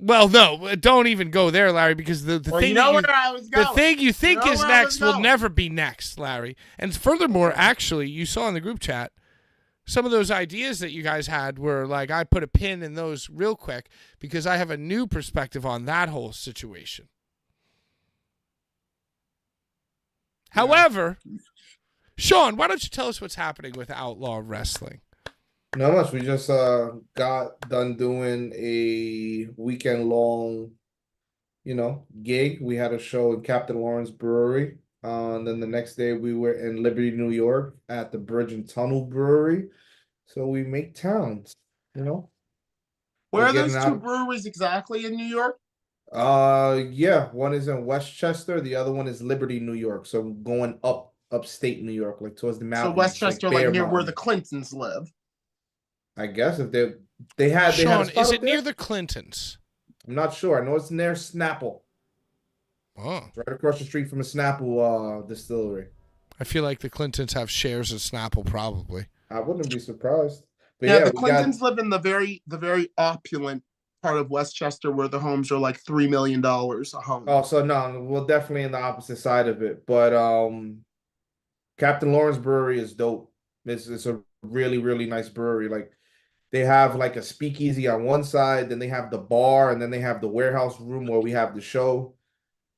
Well, no, don't even go there, Larry, because the thing where I was going. The thing you think is next will never be next, Larry. And furthermore, actually, you saw in the group chat some of those ideas that you guys had were like, I put a pin in those real quick because I have a new perspective on that whole situation. However, Sean, why don't you tell us what's happening with Outlaw Wrestling? Not much. We just got done doing a weekend-long, gig. We had a show in Captain Lawrence Brewery. And then the next day we were in Liberty, New York at the Bridge and Tunnel Brewery. So we make towns, Where are those 2 breweries exactly in New York? Yeah, one is in Westchester, the other one is Liberty, New York. So going upstate New York, like towards the mountains. So Westchester, like near where the Clintons live. I guess if they had Sean, is it near the Clintons? I'm not sure. I know it's near Snapple. Oh, It's right across the street from a Snapple distillery. I feel like the Clintons have shares of Snapple, probably. I wouldn't be surprised. But yeah, the Clintons live in the very opulent part of Westchester where the homes are like $3 million a home. Oh, so no, we're definitely in the opposite side of it. But Captain Lawrence Brewery is dope. It's a really, really nice brewery. Like they have like a speakeasy on one side, then they have the bar, and then they have the warehouse room where we have the show.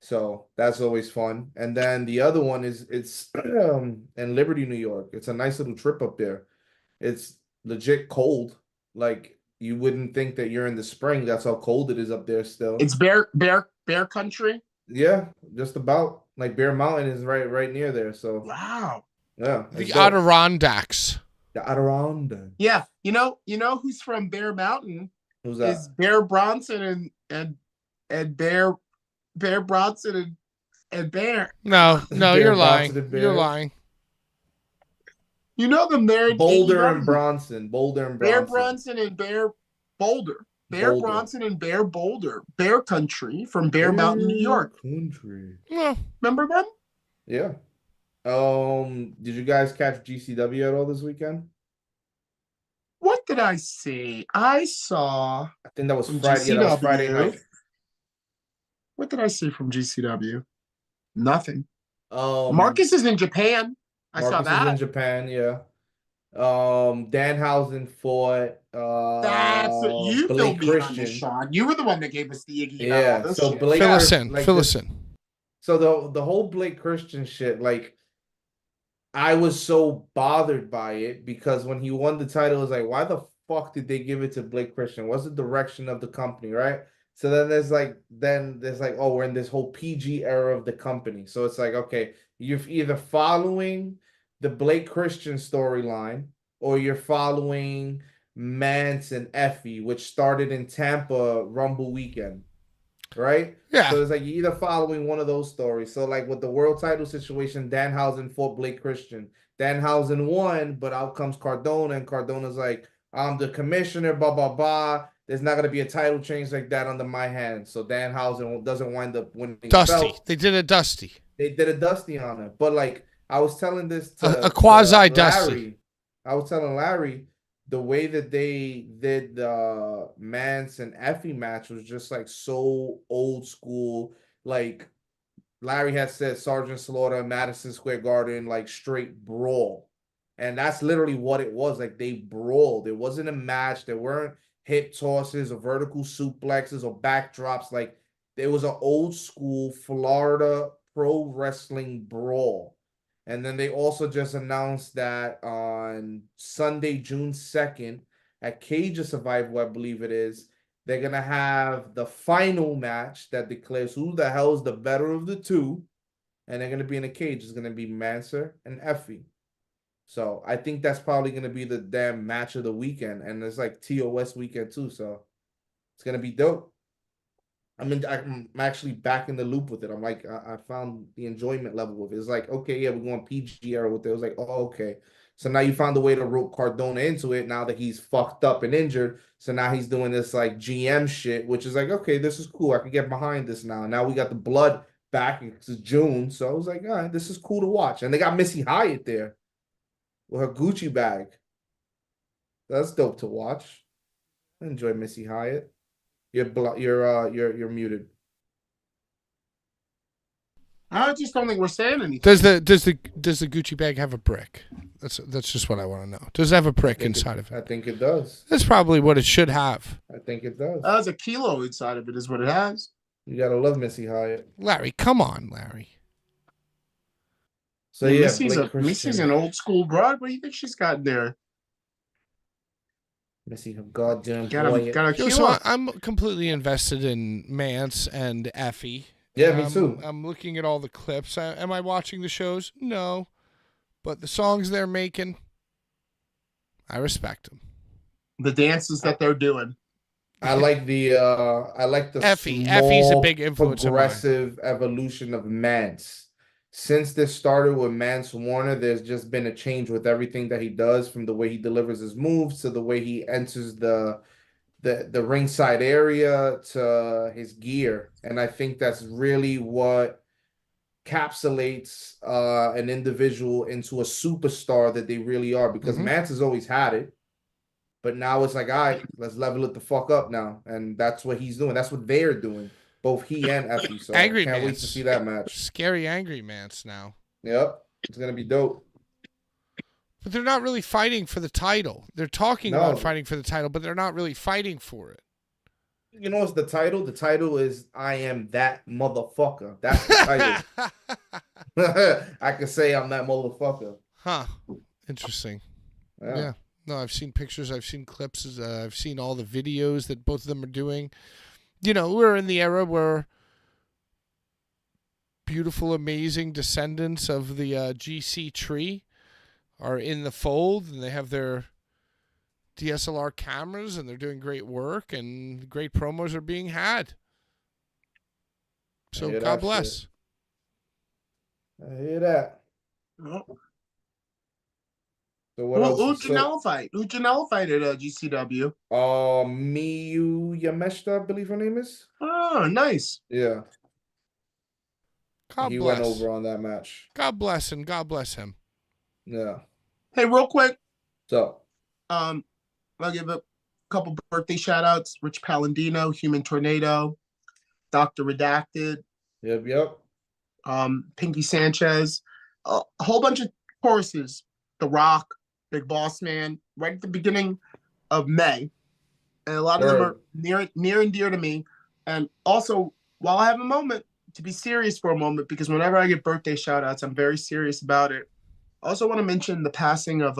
So that's always fun. And then the other one is it's in Liberty, New York. It's a nice little trip up there. It's legit cold. Like you wouldn't think that you're in the spring. That's how cold it is up there still. It's bear country. Yeah, just about. Like Bear Mountain is right near there. So Wow. yeah, The it's dope. Adirondacks. The Adirondack. Yeah, you know who's from Bear Mountain Who's that? is Bear Bronson and Bear Bronson and Bear. No, Bear you're Bronson lying. and Bear. You're lying. You know them there in Boulder AEW. and Bronson. Boulder and Bear Bronson. Bronson and Bear Boulder. Bear Boulder. Bronson and Bear Boulder. Bear Country from Bear Mountain, New York. Country. No. Remember them? Yeah. Did you guys catch GCW at all this weekend? What did I see? I saw. I think that was From Friday. Yeah, that was GCW. Friday night. What did I see from GCW? Nothing. Um, Marcus is in Japan. I saw Marcus is that. in Japan. Yeah. Danhausen fought That's you Blake filled me in on this, Christian. Sean. You were the one that gave us the Iggy. Yeah. This So shit. Blake Fill us in. like Fill this- us in. So the whole Blake Christian shit, like I was so bothered by it because when he won the title, it was like, why the fuck did they give it to Blake Christian? What's the direction of the company, right? So then there's like, oh, we're in this whole PG era of the company. So it's like, okay, you're either following the Blake Christian storyline or you're following Mance and Effie, which started in Tampa Rumble weekend, right? Yeah. So it's like you're either following one of those stories. So like with the world title situation, Danhausen fought Blake Christian. Danhausen won, but out comes Cardona, and Cardona's like, I'm the commissioner, blah, blah, blah. There's not going to be a title change like that under my hands. So Danhausen doesn't wind up winning the Dusty. belt. They did a Dusty. They did a Dusty on it. But like I was telling this to A quasi to Dusty. Larry. I was telling Larry the way that they did the Mance and Effie match was just like so old school. Like Larry has said, Sergeant Slaughter, Madison Square Garden, like straight brawl. And that's literally what it was. Like they brawled. It wasn't a match. There weren't hip tosses or vertical suplexes or backdrops. Like there was an old school Florida pro wrestling brawl. And then they also just announced that on Sunday, June 2nd, at Cage of Survival, I believe it is, they're going to have the final match that declares who the hell is the better of the two. And they're going to be in a cage. It's going to be Manser and Effie. So I think that's probably going to be the damn match of the weekend. And it's like TOS weekend too. So it's going to be dope. I mean, I'm actually back in the loop with it. I'm like, I found the enjoyment level with it. It's like, okay, yeah, we're going PG era with it. It was like, oh, okay. So now you found a way to rope Cardona into it now that he's fucked up and injured. So now he's doing this like GM shit, which is like, okay, this is cool. I can get behind this now. Now we got the blood back. It's June. So I was like, all right, this is cool to watch. And they got Missy Hyatt there with her Gucci bag. That's dope to watch. I enjoy Missy Hyatt. You're muted. I just don't think we're saying anything. Does the Gucci bag have a brick? That's just what I want to know. Does it have a brick inside of I it? think it does. That's probably what it should have. I think it does. There's a kilo inside of it, is what it has. You gotta love Missy Hyatt. Larry, come on, Larry. So yeah, Missy's an old school broad. What do you think she's got there? Missy, her goddamn Got boy. a kilo. So I'm completely invested in Mance and Effie. Yeah, me too. I'm looking at all the clips. Am I watching the shows? No. But the songs they're making, I respect them. The dances that they're doing. I like the Effie's small, a big influence of mine. progressive evolution of Mance. Since this started with Mance Warner, there's just been a change with everything that he does, from the way he delivers his moves to the way he enters the ringside area to his gear. And I think that's really what encapsulates an individual into a superstar that they really are, because Mance has always had it, But now it's like, all right, let's level it the fuck up now. And that's what he's doing. That's what they're doing. Both he and Effie. So Angry can't wait Mance. to see that match. Scary Angry Mance now. Yep. It's gonna be dope. But they're not really fighting for the title. They're talking about fighting for the title, but they're not really fighting for it. You know what's the title? The title is I Am That Motherfucker. That's the title. I can say I'm that motherfucker. Huh. Interesting. Yeah. No, I've seen pictures. I've seen clips. I've seen all the videos that both of them are doing. You know, we're in the era where beautiful, amazing descendants of the GC tree are in the fold, and they have their DSLR cameras, and they're doing great work, and great promos are being had. So God bless. Shit. I hear that. So what else? Who'd Janela fight? Who'd Janela fight at GCW? Miyu Yameshita, I believe her name is. Oh, nice. Yeah. God he bless. went over on that match. God bless him. God bless him. Yeah. Hey, real quick. So. I'll give a couple birthday shout outs. Rich Palandino, Human Tornado, Dr. Redacted. Yep. Pinky Sanchez. A whole bunch of choruses. The Rock, Big Boss Man, right at the beginning of May. And a lot of them are near and dear to me. And also, while I have a moment to be serious for a moment, because whenever I get birthday shout outs, I'm very serious about it. I also want to mention the passing of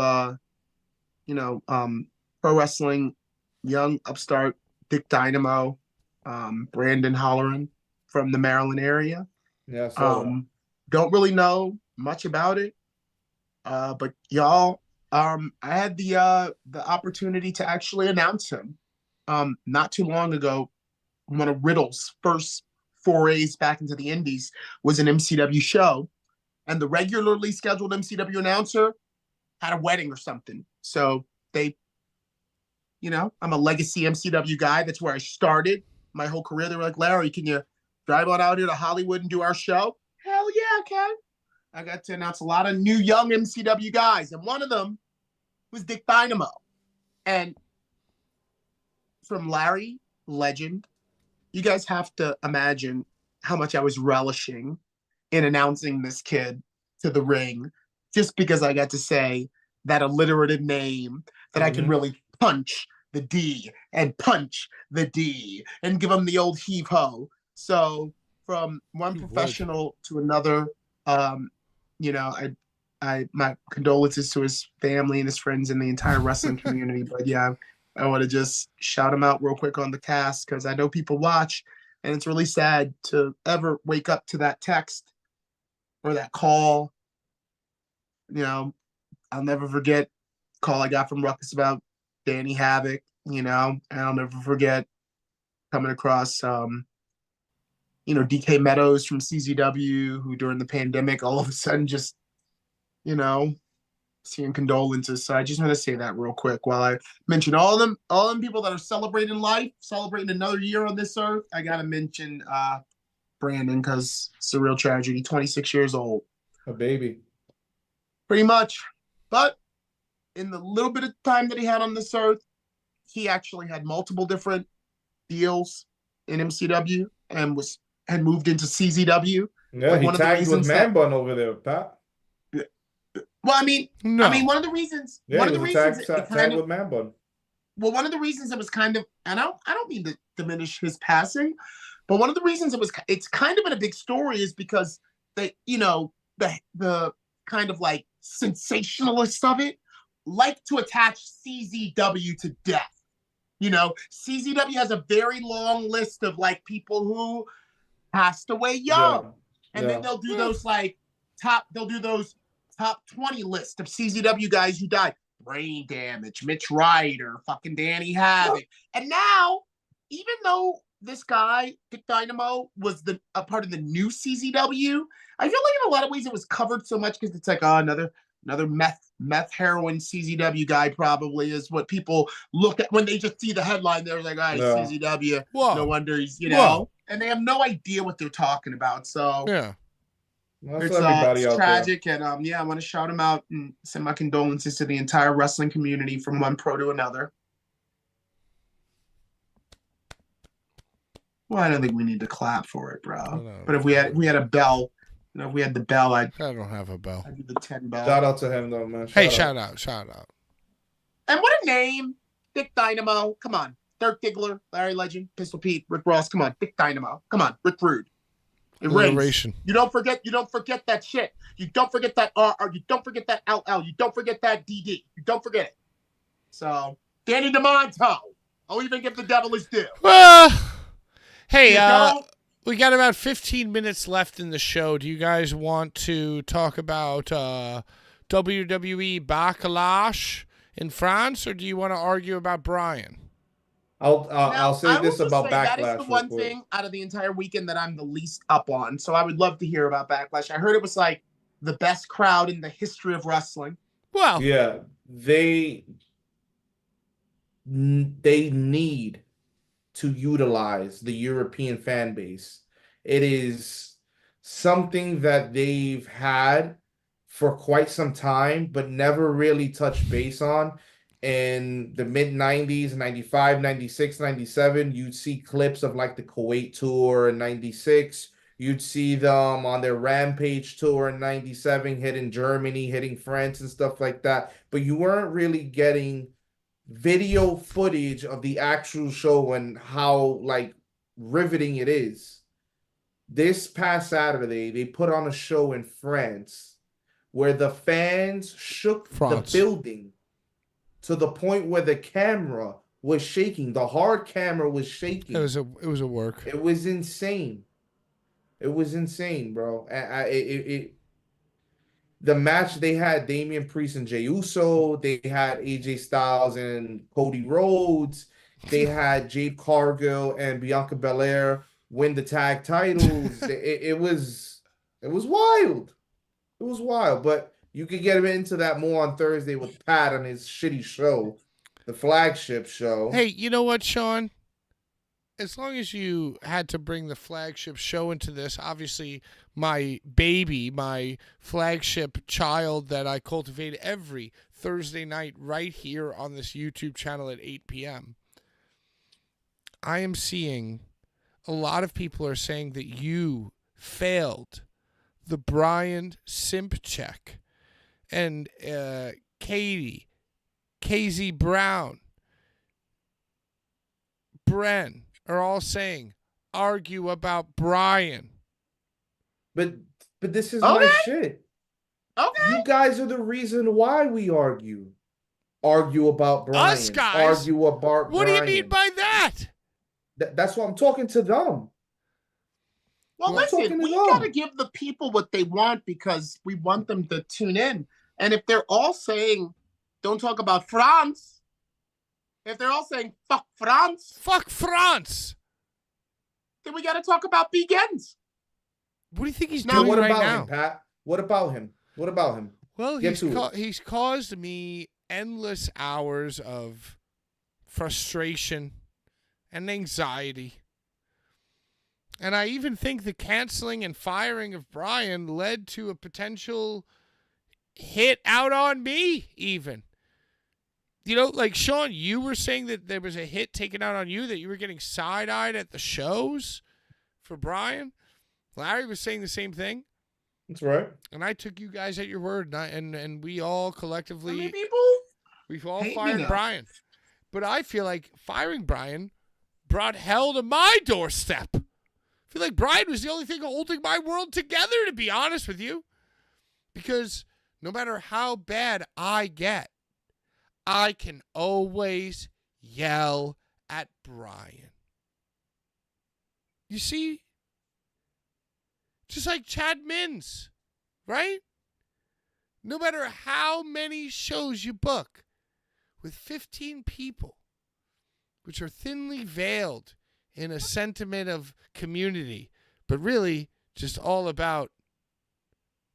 pro wrestling young upstart Dick Dynamo, Brandon Holleran from the Maryland area. Yeah. Don't really know much about it. But y'all, I had the opportunity to actually announce him not too long ago. One of Riddle's first forays back into the indies was an MCW show, and the regularly scheduled MCW announcer had a wedding or something. So they, I'm a legacy MCW guy. That's where I started my whole career. They were like, Larry, can you drive on out here to Hollywood and do our show? Hell yeah, I can. I got to announce a lot of new young MCW guys, and one of them was Dick Dynamo. And from Larry Legend, you guys have to imagine how much I was relishing in announcing this kid to the ring, just because I got to say that alliterative name that I can really punch the D and punch the D and give him the old heave ho. So from one professional to another, my condolences to his family and his friends and the entire wrestling community. But yeah, I want to just shout him out real quick on the cast, because I know people watch, and it's really sad to ever wake up to that text or that call. I'll never forget the call I got from Ruckus about Danny Havoc, and I'll never forget coming across DK Meadows from CZW, who during the pandemic all of a sudden just, seeing condolences. So I just want to say that real quick while I mention all them people that are celebrating life, celebrating another year on this earth. I got to mention Brandon, because it's a real tragedy. 26 years old. A baby. Pretty much. But in the little bit of time that he had on this earth, he actually had multiple different deals in MCW and had moved into CZW. Yeah, he tagged with Man Bun over there, Pat. Well, one of the reasons. Yeah, one he of the was reasons tagged with Man Bun. Well, one of the reasons it was kind of, and I don't mean to diminish his passing, but one of the reasons it's kind of in a big story is because the kind of like sensationalists of it like to attach CZW to death. CZW has a very long list of like people who passed away young. And then they'll do those top 20 list of CZW guys who died. Brain Damage, Mitch Ryder, fucking Danny Havoc. And now, even though this guy, Dick Dynamo, was a part of the new CZW, I feel like in a lot of ways it was covered so much because it's like, another meth heroin CZW guy probably is what people look at when they just see the headline. They're like, CZW. Whoa. No wonder he's, and they have no idea what they're talking about. So yeah. It's tragic, there. And I want to shout him out and send my condolences to the entire wrestling community from one pro to another. Well, I don't think we need to clap for it, bro. No. But if we had a bell, if we had the bell, I don't have a bell. I'd do the 10 bell. Shout out to him though, man. Shout out. And what a name, Dick Dynamo. Come on, Dirk Diggler, Larry Legend, Pistol Pete, Rick Ross. Come on, Dick Dynamo. Come on, Rick Rude. It rings. You don't forget that shit. You don't forget that R. You don't forget that LL. You don't forget that DD. You don't forget it. So Danny DeMonto. I'll even give the devil his due. Hey, we got about 15 minutes left in the show. Do you guys want to talk about WWE Backlash in France, or do you want to argue about Bryan? I'll say this about Backlash. That is the one thing out of the entire weekend that I'm the least up on. So I would love to hear about Backlash. I heard it was like the best crowd in the history of wrestling. Well, yeah, they need to utilize the European fan base. It is something that they've had for quite some time, but never really touched base on. In the mid-90s, 95, 96, 97, you'd see clips of like the Kuwait tour in 96. You'd see them on their Rampage tour in 97, hitting Germany, hitting France and stuff like that. But you weren't really getting video footage of the actual show and how like riveting it is. This past Saturday, they put on a show in France where the fans shook the building to the point where the camera was shaking. The hard camera was shaking. It was a work. It was insane. It was insane, bro. The match, they had Damian Priest and Jey Uso. They had AJ Styles and Cody Rhodes. They had Jade Cargill and Bianca Belair win the tag titles. it was wild. It was wild, but you could get into that more on Thursday with Pat on his shitty show, the flagship show. Hey, you know what, Sean? As long as you had to bring the flagship show into this, obviously my baby, my flagship child that I cultivate every Thursday night right here on this YouTube channel at 8 p.m., I am seeing a lot of people are saying that you failed the Bryan simp check. And Katie, KZ Brown, Bren are all saying, argue about Bryan. But this is my shit. Okay. You guys are the reason why we argue. Argue about Bryan. Us guys? Argue about Bryan. What do you mean by that? That's what I'm talking to them. Well, listen, we got to give the people what they want because we want them to tune in. And if they're all saying, don't talk about France, if they're all saying, fuck France, then we got to talk about Begins. What do you think he's doing right now? Him, Pat? What about him? Well, he's caused me endless hours of frustration and anxiety. And I even think the canceling and firing of Bryan led to a potential hit out on me even. You know, like Sean, you were saying that there was a hit taken out on you, that you were getting side-eyed at the shows for Bryan. Larry was saying the same thing. That's right. And I took you guys at your word, and we all collectively, we've all fired Bryan. But I feel like firing Bryan brought hell to my doorstep. I feel like Bryan was the only thing holding my world together, to be honest with you. Because no matter how bad I get, I can always yell at Bryan. You see? Just like Chad Mins, right? No matter how many shows you book with 15 people, which are thinly veiled in a sentiment of community, but really just all about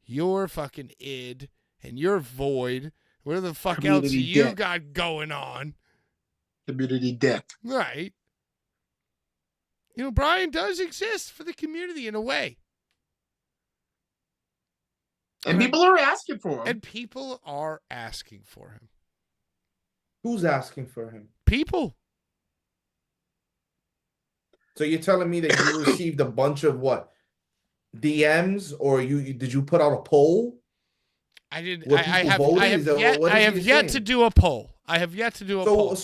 your fucking id and your void, whatever the fuck else you got going on. Community dick. Right. You know, Bryan does exist for the community in a way. And people are asking for him. And people are asking for him. Who's asking for him? People. So you're telling me that you received a bunch of what? DMs, or did you put out a poll? I did. Where I people have. voted? I have Is that yet. what I is have he yet to saying? do a poll. I have yet to do a poll.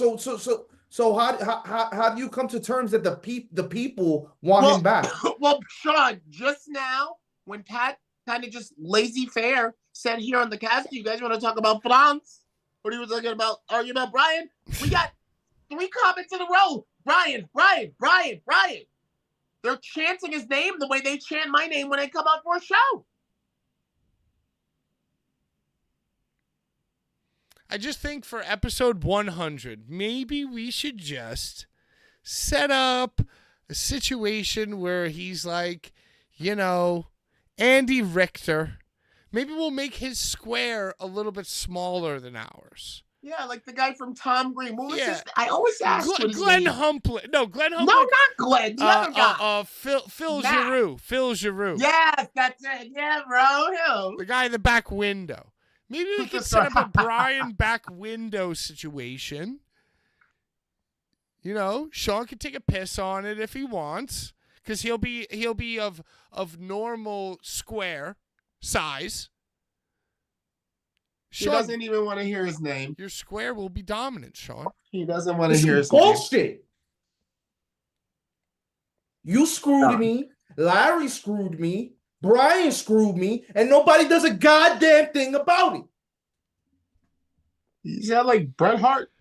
So how do you come to terms that the people want him back? Well, Sean, just now when Pat kind of just lazy fair said here on the cast, you guys want to talk about France? What he was talking about, arguing about Brian? We got 3 comments in a row. Brian. They're chanting his name the way they chant my name when I come out for a show. I just think for episode 100, maybe we should just set up a situation where he's like, Andy Richter. Maybe we'll make his square a little bit smaller than ours. Yeah, like the guy from Tom Green. What was Yeah. his? I always ask what his Glenn name. Humphrey. No, Glenn Humphrey. No, not Glenn. The other guy. Phil Matt. Giroux. Phil Giroux. Yes, that's it. Yeah, bro. The guy in the back window. Maybe we could set up a Brian back window situation. Sean could take a piss on it if he wants, because he'll be of normal square size. He Sean, doesn't even want to hear his name. your square will be dominant, Sean. He doesn't want to This hear is his name. bullshit. You screwed me. Larry screwed me. Brian screwed me, and nobody does a goddamn thing about it. You sound like Bret Hart.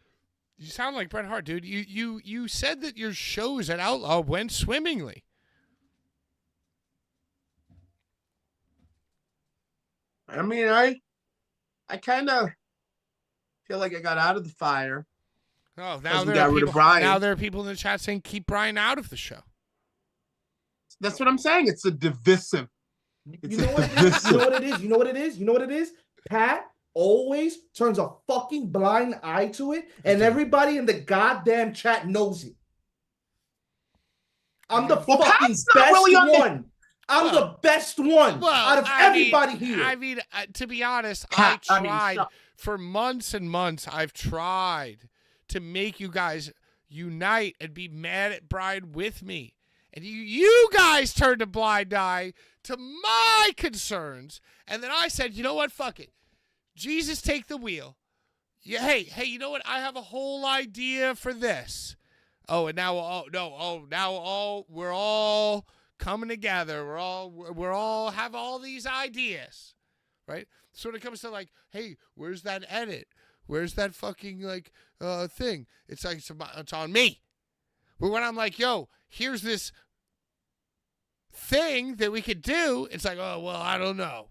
You sound like Bret Hart, dude. You said that your shows at Outlaw went swimmingly. I mean, I kind of feel like I got out of the fire. Oh, now there are people in the chat saying keep Brian out of the show. That's what I'm saying. It's a divisive. You know what it is? Pat always turns a fucking blind eye to it, and everybody in the goddamn chat knows it. I'm the fucking best one. I'm the best one out of everybody here. I mean, to be honest, I tried for months and months. I've tried to make you guys unite and be mad at Brian with me. And you guys turned a blind eye to my concerns. And then I said, you know what? Fuck it. Jesus, take the wheel. Yeah, hey, you know what? I have a whole idea for this. Oh, and now, we're all coming together. We're all have all these ideas, right? So when it comes to like, hey, where's that edit? Where's that fucking thing? It's like it's on me. But when I'm like, yo, here's this thing that we could do, it's like, oh well, I don't know.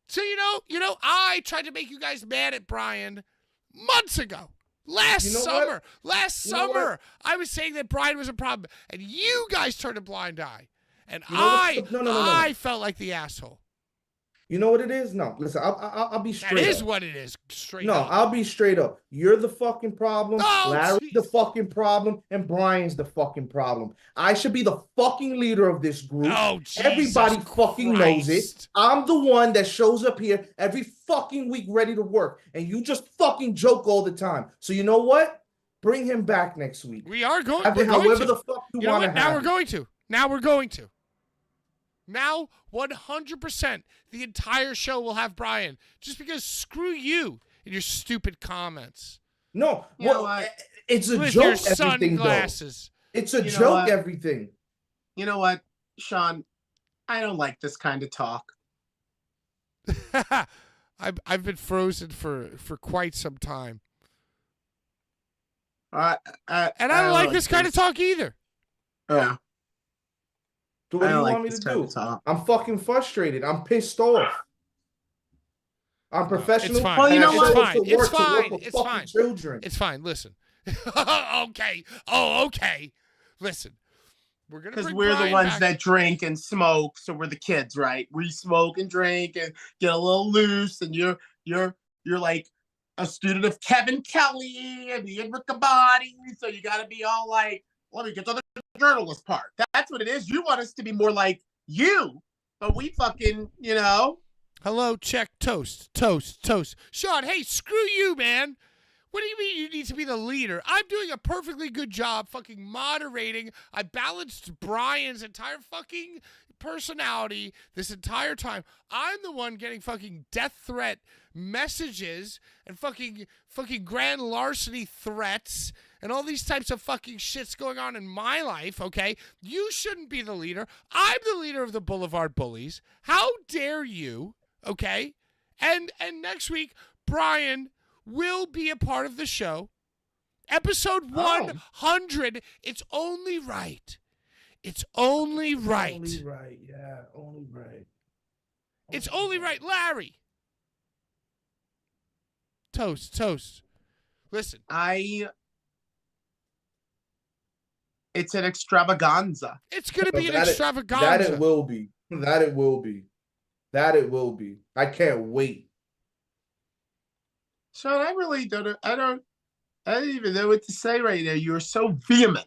So I tried to make you guys mad at Brian months ago. Last summer, I was saying that Brian was a problem, and you guys turned a blind eye, and I felt like the asshole. You know what it is? No, listen, I'll be straight up. That is what it is, straight up. No, I'll be straight up. You're the fucking problem. Oh, Larry's the fucking problem, and Brian's the fucking problem. I should be the fucking leader of this group. Oh, Jesus Everybody fucking knows it. I'm the one that shows up here every fucking week ready to work, and you just fucking joke all the time. So you know what? Bring him back next week. We are going. However the fuck you want to have. Now we're going to. Now, 100%, the entire show will have Brian. Just because screw you and your stupid comments. No, it's a with joke. Your everything sunglasses. Though. It's a joke. Everything. You know what, Sean? I don't like this kind of talk. I've been frozen for quite some time. And I don't like this kind of talk either. Yeah. So what do you want me to do? I'm fucking frustrated. I'm pissed off. I'm professional. It's fine. Well, you know what? It's fine. Children. It's fine. Listen. Okay. Listen. Because we're the ones that drink and smoke, so we're the kids, right? We smoke and drink and get a little loose, and you're like a student of Kevin Kelly and Ian Riccaboni, so you got to be all like, let me get to the journalist part. That's what it is. You want us to be more like you, but we fucking, Hello, check, toast. Sean, hey, screw you, man. What do you mean you need to be the leader? I'm doing a perfectly good job fucking moderating. I balanced Brian's entire fucking personality this entire time. I'm the one getting fucking death threat messages and fucking grand larceny threats and all these types of fucking shits going on in my life, okay? You shouldn't be the leader. I'm the leader of the Blvd Bullies. How dare you, okay? And next week, Brian will be a part of the show. Episode 100. It's only right. It's only right. Only right, yeah, only right. It's only right, Larry. Toast. Listen. It's an extravaganza. It's going to be an extravaganza. That it will be. That it will be. That it will be. I can't wait. Sean, I really don't. I don't even know what to say right now. You're so vehement.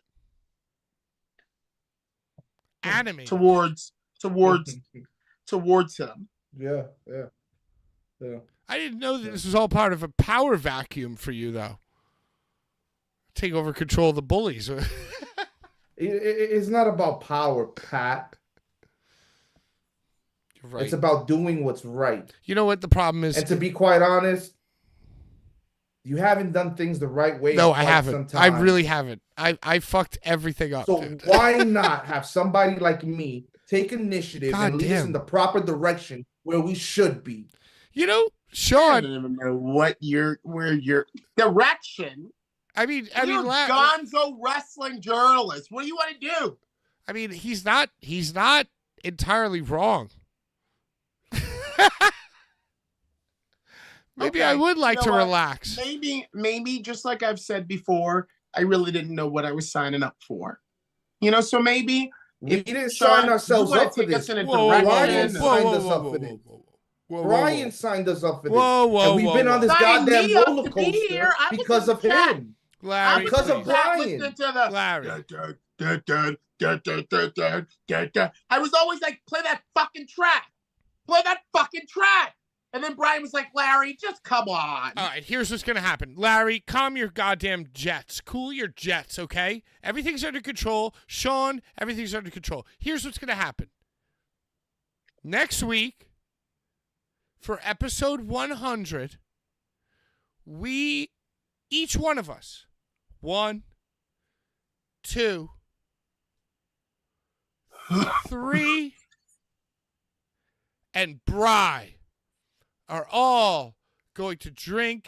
Animated. Towards him. Yeah. I didn't know that this was all part of a power vacuum for you, though. Take over control of the bullies. It's not about power, Pat. You're right. It's about doing what's right. You know what the problem is? And to be quite honest, you haven't done things the right way. No, I haven't. I really haven't. I fucked everything up. So dude. why not have somebody like me take initiative and lead us in the proper direction where we should be? You know, Sean. I don't even know where your direction. I mean, Gonzo wrestling journalist. What do you want to do? I mean, he's not entirely wrong. Maybe I would like to relax. Maybe just like I've said before, I really didn't know what I was signing up for. So maybe we didn't sign ourselves up for this. Brian signed us up for this. Brian signed us up for this. And we've been on this goddamn roller coaster because of him. Larry, because of Brian. Larry. I was always like, play that fucking track. Play that fucking track. And then Brian was like, Larry, just come on. All right, here's what's going to happen. Larry, calm your goddamn jets. Cool your jets, okay? Everything's under control. Sean, everything's under control. Here's what's going to happen. Next week, for episode 100, each one of us, 1, 2, 3, and Bri are all going to drink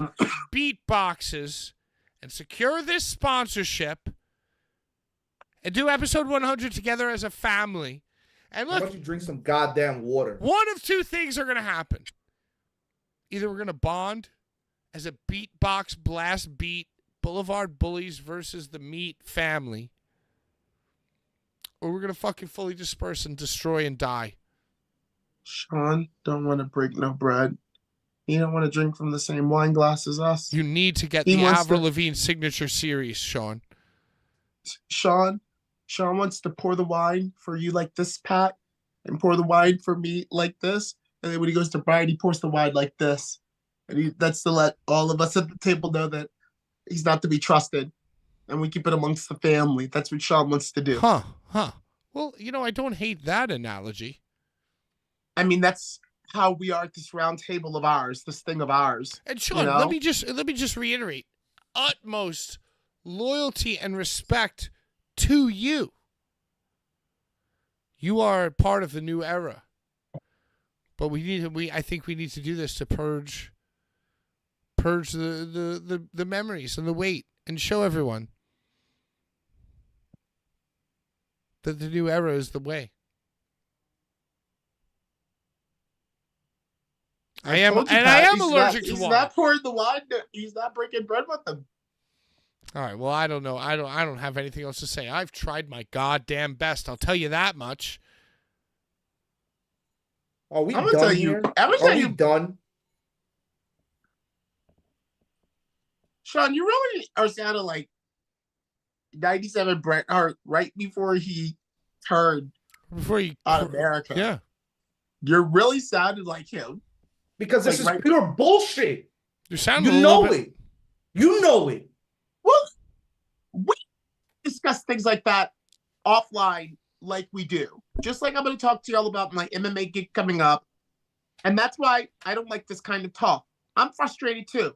beat boxes and secure this sponsorship and do episode 100 together as a family. And look, why don't you drink some goddamn water? One of two things are going to happen. Either we're going to bond as a beatbox blast beat Blvd Bullies versus the Meat family, or we're going to fucking fully disperse and destroy and die. Sean don't want to break no bread. He don't want to drink from the same wine glass as us. You need to get the Avril Lavigne signature series, Sean. Sean wants to pour the wine for you like this, Pat, and pour the wine for me like this. And then when he goes to Brian, he pours the wine like this. And that's to let all of us at the table know that he's not to be trusted. And we keep it amongst the family. That's what Sean wants to do. Huh. Well, I don't hate that analogy. I mean, that's how we are at this round table of ours, this thing of ours. And Sean, let me just reiterate, utmost loyalty and respect to you. You are part of the new era. But I think we need to do this to purge the memories and the weight and show everyone that the new era is the way. I am allergic to water. He's not pouring the wine. He's not breaking bread with them. All right. Well, I don't know. I don't have anything else to say. I've tried my goddamn best. I'll tell you that much. Are we done here? Are we done? Sean, you really are sounding like 97 Bret Hart right before he turned on America. Yeah. You're really sounded like him. Because this is pure bullshit. You sound it. You know it. Well, we discuss things like that offline like we do. Just like I'm going to talk to y'all about my MMA gig coming up. And that's why I don't like this kind of talk. I'm frustrated too.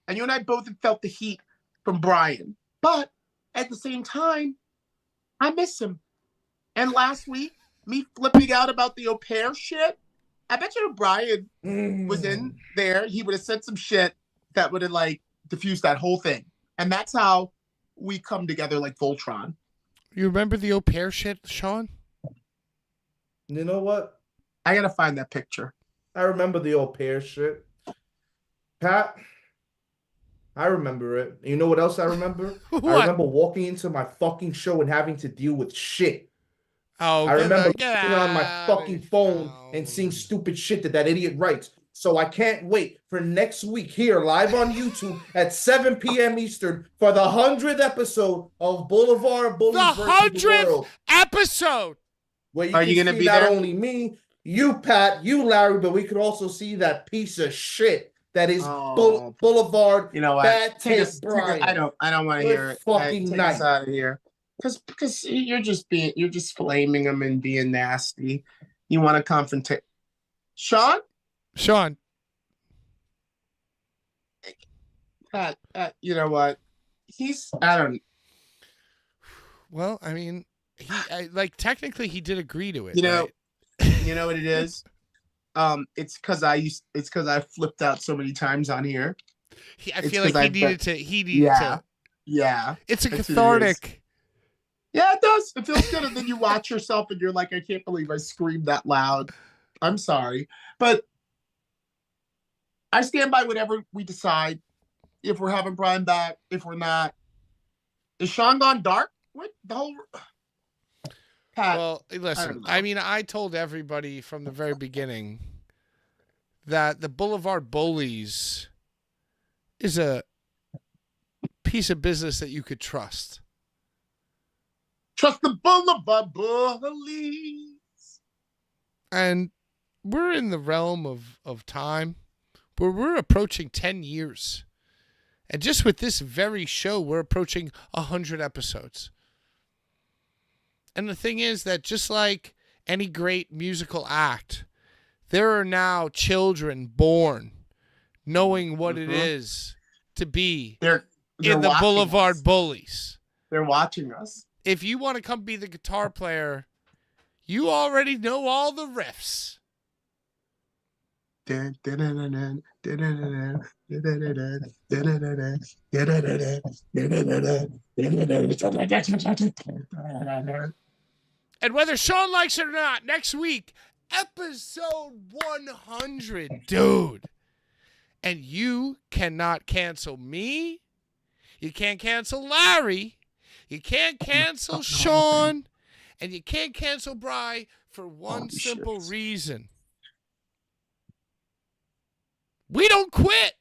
And you and I both have felt the heat from Brian. But at the same time, I miss him. And last week, me flipping out about the au pair shit, I bet you if Brian was in there, he would have said some shit that would have like diffused that whole thing. And that's how we come together like Voltron. You remember the au pair shit, Sean? You know what? I gotta find that picture. I remember the au pair shit. Pat, I remember it. You know what else I remember? What? I remember walking into my fucking show and having to deal with shit. Oh, I remember looking on my out fucking of phone town. and seeing stupid shit that idiot writes. So I can't wait for next week here live on YouTube at 7 p.m. Eastern for the 100th episode of Blvd Bullies The versus the 100th World. episode. Where you Are can you gonna see be not there? only me, you, Pat, you, Larry, but we could also see that piece of shit that is Oh. Boulevard. You know what? Bad Take Tape us, Brian. I don't want to Good hear it. fucking Take night. us out of here. Because you're just flaming them and being nasty. You want to confrontate Sean? Sean. Pat, you know what? I don't. Well, I mean, technically he did agree to it. You know, right? you know what it is. It's because I flipped out so many times on here. I feel like he needed to. Yeah. It's a That's what it is. cathartic. Yeah, it does. It feels good. And then you watch yourself and you're like, I can't believe I screamed that loud. I'm sorry. But I stand by whatever we decide. If we're having Brian back, if we're not. Is Sean gone dark? What the whole Pat? Well, listen, I mean, I told everybody from the very beginning that the Blvd Bullies is a piece of business that you could trust. Trust the Blvd Bullies. And we're in the realm of time where we're approaching 10 years. And just with this very show, we're approaching 100 episodes. And the thing is that just like any great musical act, there are now children born knowing what it is to be They're in the watching Blvd us. Bullies. They're watching us. If you want to come be the guitar player, you already know all the riffs. And And whether Sean likes it or not, next week, episode 100, dude. And you cannot cancel me. You can't cancel Larry. You can't cancel Sean. And you can't cancel Bri for one simple reason. We don't quit.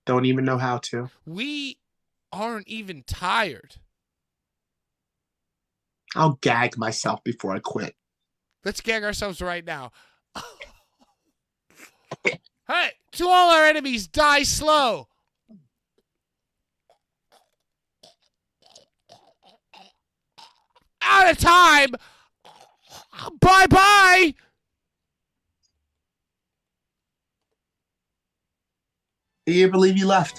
don't even know how to. We aren't even tired. I'll gag myself before I quit. Let's gag ourselves right now. Hey, to all our enemies, die slow. Out of time. Bye-bye. Can you believe he left?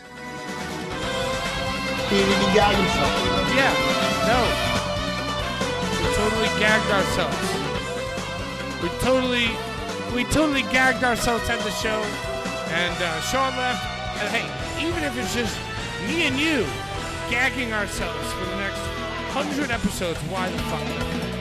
He didn't even gag himself. Yeah, no. We totally gagged ourselves. We totally gagged ourselves at the show. And Sean left. And hey, even if it's just me and you gagging ourselves for the next 100 episodes, why the fuck not?